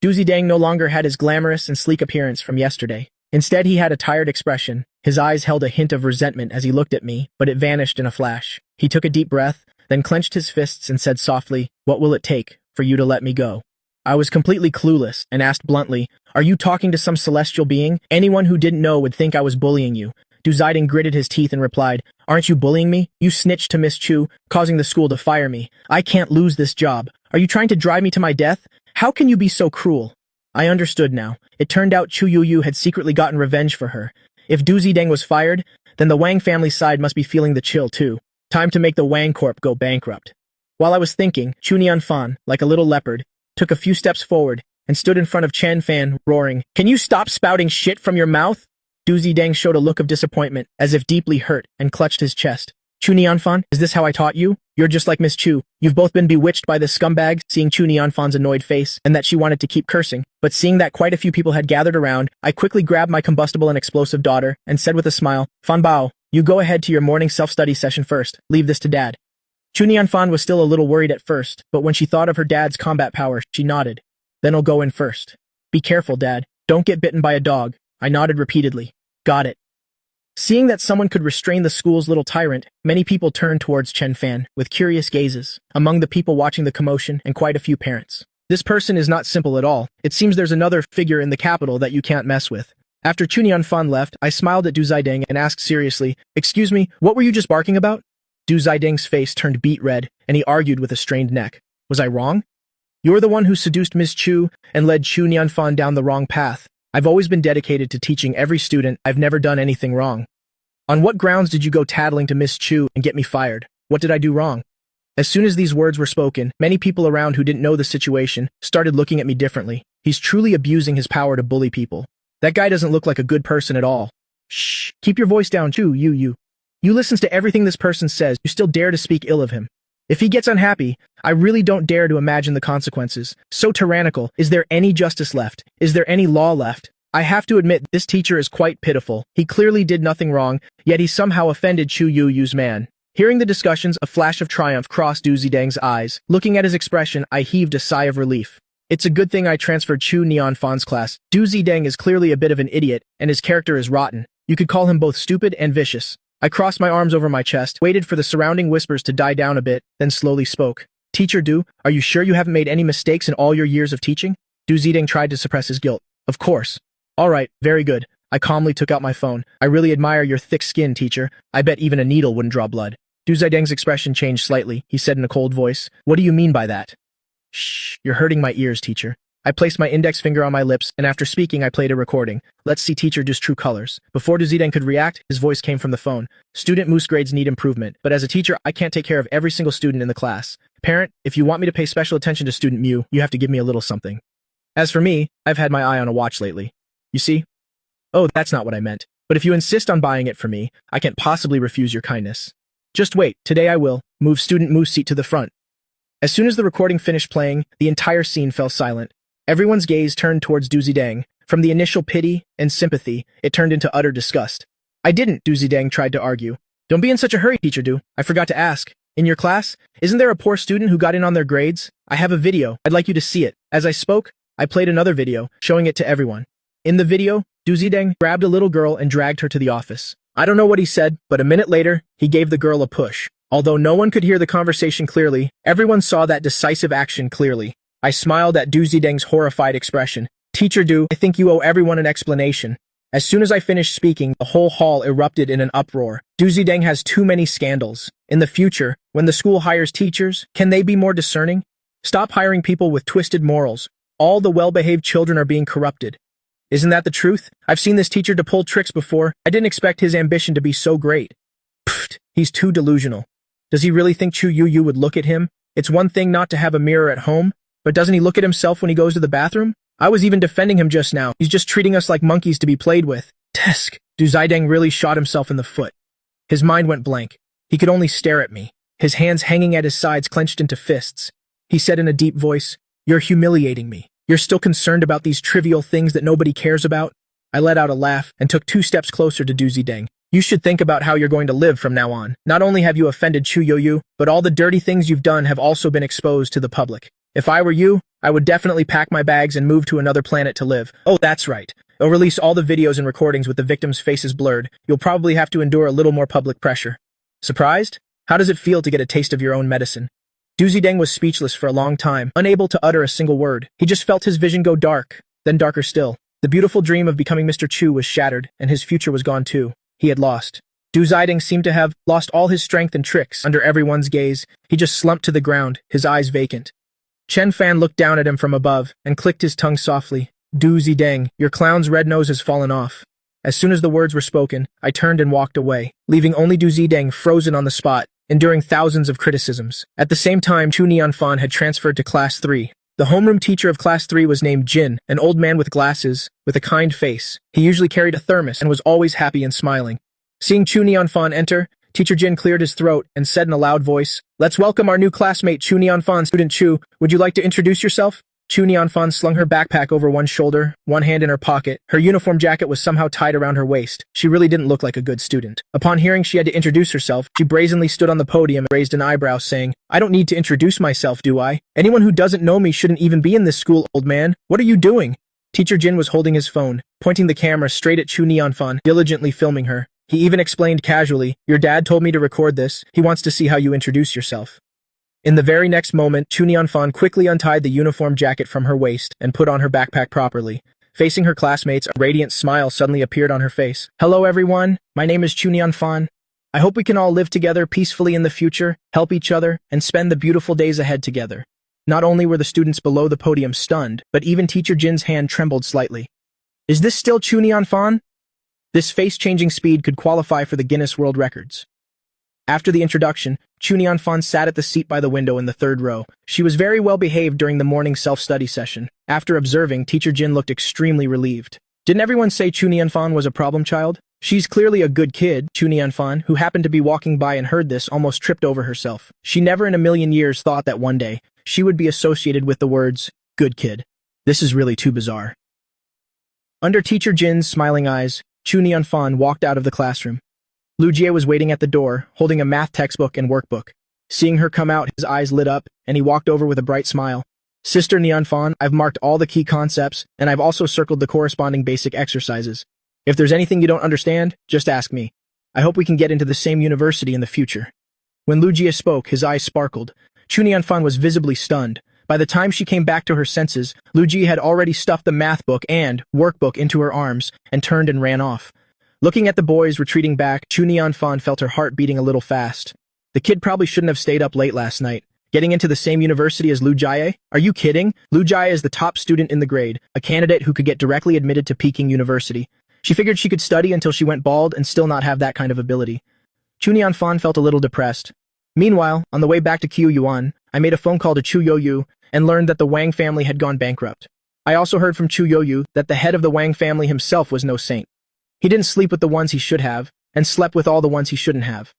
Du Zidang no longer had his glamorous and sleek appearance from yesterday. Instead, he had a tired expression. His eyes held a hint of resentment as he looked at me, but it vanished in a flash. He took a deep breath, then clenched his fists and said softly, "What will it take for you to let me go?" I was completely clueless and asked bluntly, "Are you talking to some celestial being? Anyone who didn't know would think I was bullying you." Du Zidang gritted his teeth and replied, "Aren't you bullying me? You snitched to Miss Chu, causing the school to fire me. I can't lose this job. Are you trying to drive me to my death? How can you be so cruel?" I understood now. It turned out Chu Yuyu had secretly gotten revenge for her. If Du Zidang was fired, then the Wang family side must be feeling the chill too. Time to make the Wang Corp go bankrupt. While I was thinking, Chu Nianfan, like a little leopard, took a few steps forward and stood in front of Chen Fan, roaring, "Can you stop spouting shit from your mouth?" Du Zidang showed a look of disappointment, as if deeply hurt, and clutched his chest. "Chu Nianfan, is this how I taught you? You're just like Miss Chu. You've both been bewitched by this scumbag," seeing Chu Nianfan's annoyed face, and that she wanted to keep cursing. But seeing that quite a few people had gathered around, I quickly grabbed my combustible and explosive daughter, and said with a smile, "Fan Bao, you go ahead to your morning self-study session first. Leave this to Dad." Chu Nianfan was still a little worried at first, but when she thought of her dad's combat power, she nodded. "Then I'll go in first." "Be careful, Dad. Don't get bitten by a dog." I nodded repeatedly. "Got it." Seeing that someone could restrain the school's little tyrant, many people turned towards Chen Fan with curious gazes. Among the people watching the commotion, and quite a few parents. This person is not simple at all. It seems there's another figure in the capital that you can't mess with. After Chu Nianfan left, I smiled at Du Zidang and asked seriously, "Excuse me, what were you just barking about?" Du Zidang's face turned beet red, and he argued with a strained neck. "Was I wrong? You're the one who seduced Miss Chu and led Chu Nianfan down the wrong path. I've always been dedicated to teaching every student. I've never done anything wrong. On what grounds did you go tattling to Miss Chu and get me fired? What did I do wrong?" As soon as these words were spoken, many people around who didn't know the situation started looking at me differently. He's truly abusing his power to bully people. That guy doesn't look like a good person at all. Shh, keep your voice down, Chu, you. You listens to everything this person says. You still dare to speak ill of him. If he gets unhappy, I really don't dare to imagine the consequences. So tyrannical. Is there any justice left? Is there any law left? I have to admit, this teacher is quite pitiful. He clearly did nothing wrong, yet he somehow offended Chu Yuyu's man. Hearing the discussions, a flash of triumph crossed Du Zidang's eyes. Looking at his expression, I heaved a sigh of relief. It's a good thing I transferred Chu Nianfan's class. Du Zidang is clearly a bit of an idiot, and his character is rotten. You could call him both stupid and vicious. I crossed my arms over my chest, waited for the surrounding whispers to die down a bit, then slowly spoke. "Teacher Du, are you sure you haven't made any mistakes in all your years of teaching?" Du Zidang tried to suppress his guilt. "Of course." "All right, very good." I calmly took out my phone. "I really admire your thick skin, teacher. I bet even a needle wouldn't draw blood." Du Zidang's expression changed slightly. He said in a cold voice, "What do you mean by that?" "Shh, you're hurting my ears, teacher." I placed my index finger on my lips, and after speaking, I played a recording. Let's see teacher Du's true colors. Before Du Zidang could react, his voice came from the phone. "Student Moose grades need improvement, but as a teacher, I can't take care of every single student in the class. Parent, if you want me to pay special attention to student Mew, you have to give me a little something. As for me, I've had my eye on a watch lately. You see?" "Oh, that's not what I meant. But if you insist on buying it for me, I can't possibly refuse your kindness." "Just wait, today I will. Move student Moose seat to the front." As soon as the recording finished playing, the entire scene fell silent. Everyone's gaze turned towards Du Zidang. From the initial pity and sympathy, it turned into utter disgust. "I didn't," Du Zidang tried to argue. "Don't be in such a hurry, teacher Du. I forgot to ask. In your class, isn't there a poor student who got in on their grades? I have a video. I'd like you to see it." As I spoke, I played another video, showing it to everyone. In the video, Du Zidang grabbed a little girl and dragged her to the office. I don't know what he said, but a minute later, he gave the girl a push. Although no one could hear the conversation clearly, everyone saw that decisive action clearly. I smiled at Du Zidang's horrified expression. "Teacher Du, I think you owe everyone an explanation." As soon as I finished speaking, the whole hall erupted in an uproar. Du Zidang has too many scandals. In the future, when the school hires teachers, can they be more discerning? Stop hiring people with twisted morals. All the well-behaved children are being corrupted. Isn't that the truth? I've seen this teacher to pull tricks before. I didn't expect his ambition to be so great. Pfft, he's too delusional. Does he really think Chu Yu would look at him? It's one thing not to have a mirror at home, but doesn't he look at himself when he goes to the bathroom? I was even defending him just now. He's just treating us like monkeys to be played with. Tisk. Du Zideng really shot himself in the foot. His mind went blank. He could only stare at me, his hands hanging at his sides clenched into fists. He said in a deep voice, "You're humiliating me. You're still concerned about these trivial things that nobody cares about?" I let out a laugh and took 2 steps closer to Du Zideng. "You should think about how you're going to live from now on. Not only have you offended Chu Yoyu, but all the dirty things you've done have also been exposed to the public. If I were you, I would definitely pack my bags and move to another planet to live. Oh, that's right. They'll release all the videos and recordings with the victims' faces blurred. You'll probably have to endure a little more public pressure." Surprised? How does it feel to get a taste of your own medicine? Du Zideng was speechless for a long time, unable to utter a single word. He just felt his vision go dark, then darker still. The beautiful dream of becoming Mr. Chu was shattered, and his future was gone too. He had lost. Du Zideng seemed to have lost all his strength and tricks. Under everyone's gaze, he just slumped to the ground, his eyes vacant. Chen Fan looked down at him from above and clicked his tongue softly. "Du Zideng, your clown's red nose has fallen off." As soon as the words were spoken, I turned and walked away, leaving only Du Zideng frozen on the spot, enduring thousands of criticisms. At the same time, Chu Nianfan had transferred to Class 3. The homeroom teacher of Class 3 was named Jin, an old man with glasses, with a kind face. He usually carried a thermos and was always happy and smiling. Seeing Chu Nianfan enter, Teacher Jin cleared his throat and said in a loud voice, "Let's welcome our new classmate, Chu Nianfan. Student Chu, would you like to introduce yourself?" Chu Nianfan slung her backpack over one shoulder, one hand in her pocket. Her uniform jacket was somehow tied around her waist. She really didn't look like a good student. Upon hearing she had to introduce herself, she brazenly stood on the podium and raised an eyebrow, saying, "I don't need to introduce myself, do I? Anyone who doesn't know me shouldn't even be in this school, old man. What are you doing?" Teacher Jin was holding his phone, pointing the camera straight at Chu Nianfan, diligently filming her. He even explained casually, "Your dad told me to record this. He wants to see how you introduce yourself." In the very next moment, Chu Nianfan quickly untied the uniform jacket from her waist and put on her backpack properly. Facing her classmates, a radiant smile suddenly appeared on her face. "Hello everyone, my name is Chu Nianfan. I hope we can all live together peacefully in the future, help each other, and spend the beautiful days ahead together." Not only were the students below the podium stunned, but even Teacher Jin's hand trembled slightly. "Is this still Chu Nianfan?" This face-changing speed could qualify for the Guinness World Records. After the introduction, Chu Nianfan sat at the seat by the window in the 3rd row. She was very well behaved during the morning self-study session. After observing, Teacher Jin looked extremely relieved. Didn't everyone say Chu Nianfan was a problem child? She's clearly a good kid. Chu Nianfan, who happened to be walking by and heard this, almost tripped over herself. She never in a million years thought that one day, she would be associated with the words, "good kid." This is really too bizarre. Under Teacher Jin's smiling eyes, Chu Nianfan walked out of the classroom. Lu Jie was waiting at the door, holding a math textbook and workbook. Seeing her come out, his eyes lit up, and he walked over with a bright smile. "Sister Nianfan, I've marked all the key concepts, and I've also circled the corresponding basic exercises. If there's anything you don't understand, just ask me. I hope we can get into the same university in the future." When Lu Jie spoke, his eyes sparkled. Chu Nianfan was visibly stunned. By the time she came back to her senses, Lu Jie had already stuffed the math book and workbook into her arms and turned and ran off. Looking at the boys retreating back, Chu Nianfan felt her heart beating a little fast. The kid probably shouldn't have stayed up late last night. Getting into the same university as Lu Jie? Are you kidding? Lu Jie is the top student in the grade, a candidate who could get directly admitted to Peking University. She figured she could study until she went bald and still not have that kind of ability. Chu Nianfan felt a little depressed. Meanwhile, on the way back to Qiu Yuan, I made a phone call to Chu Yoyu and learned that the Wang family had gone bankrupt. I also heard from Chu Yoyu that the head of the Wang family himself was no saint. He didn't sleep with the ones he should have, and slept with all the ones he shouldn't have.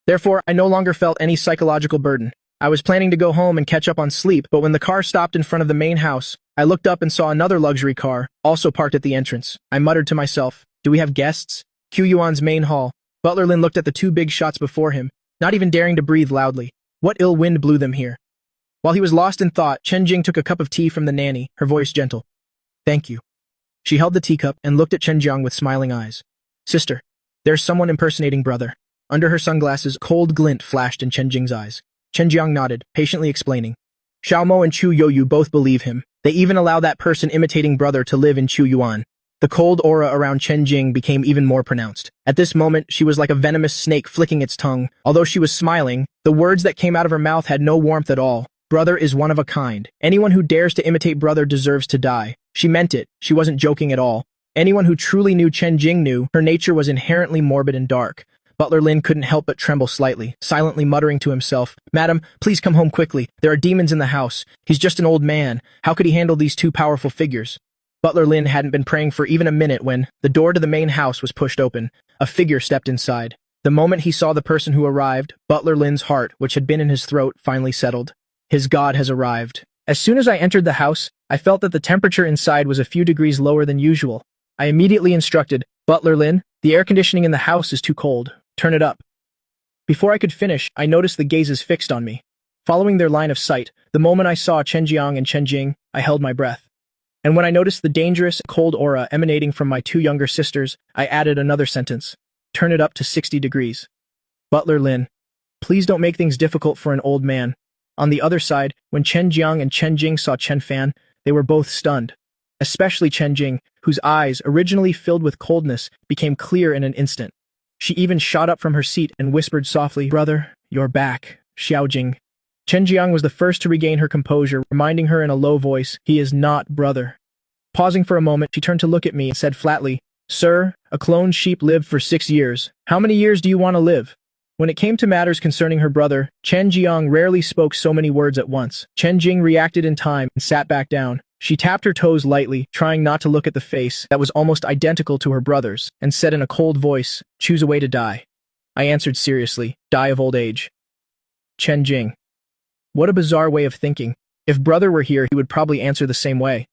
Therefore, I no longer felt any psychological burden. I was planning to go home and catch up on sleep, but when the car stopped in front of the main house, I looked up and saw another luxury car, also parked at the entrance. I muttered to myself, "Do we have guests?" Qiu Yuan's main hall. Butler Lin looked at the 2 big shots before him, not even daring to breathe loudly. What ill wind blew them here? While he was lost in thought, Chen Jing took a cup of tea from the nanny, her voice gentle. "Thank you." She held the teacup and looked at Chen Jiang with smiling eyes. "Sister, there's someone impersonating brother." Under her sunglasses, cold glint flashed in Chen Jing's eyes. Chen Jiang nodded, patiently explaining. Xiao Mo and Chu Yoyu both believe him. They even allow that person imitating brother to live in Qiu Yuan. The cold aura around Chen Jing became even more pronounced. At this moment, she was like a venomous snake flicking its tongue. Although she was smiling, the words that came out of her mouth had no warmth at all. Brother is one of a kind. Anyone who dares to imitate brother deserves to die. She meant it. She wasn't joking at all. Anyone who truly knew Chen Jing knew her nature was inherently morbid and dark. Butler Lin couldn't help but tremble slightly, silently muttering to himself, "Madam, please come home quickly. There are demons in the house. He's just an old man. How could he handle these two powerful figures?" Butler Lin hadn't been praying for even a minute when the door to the main house was pushed open. A figure stepped inside. The moment he saw the person who arrived, Butler Lin's heart, which had been in his throat, finally settled. His god has arrived. As soon as I entered the house, I felt that the temperature inside was a few degrees lower than usual. I immediately instructed, "Butler Lin, the air conditioning in the house is too cold. Turn it up." Before I could finish, I noticed the gazes fixed on me. Following their line of sight, the moment I saw Chen Jiang and Chen Jing, I held my breath. And when I noticed the dangerous, cold aura emanating from my two younger sisters, I added another sentence. "Turn it up to 60 degrees. Butler Lin, please don't make things difficult for an old man." On the other side, when Chen Jiang and Chen Jing saw Chen Fan, they were both stunned. Especially Chen Jing, whose eyes, originally filled with coldness, became clear in an instant. She even shot up from her seat and whispered softly, "Brother, you're back, Xiao Jing." Chen Jiang was the first to regain her composure, reminding her in a low voice, "He is not brother." Pausing for a moment, she turned to look at me and said flatly, "Sir, a cloned sheep lived for 6 years. How many years do you want to live?" When it came to matters concerning her brother, Chen Jiang rarely spoke so many words at once. Chen Jing reacted in time and sat back down. She tapped her toes lightly, trying not to look at the face that was almost identical to her brother's, and said in a cold voice, "Choose a way to die." I answered seriously, "Die of old age." Chen Jing. What a bizarre way of thinking. If brother were here, he would probably answer the same way.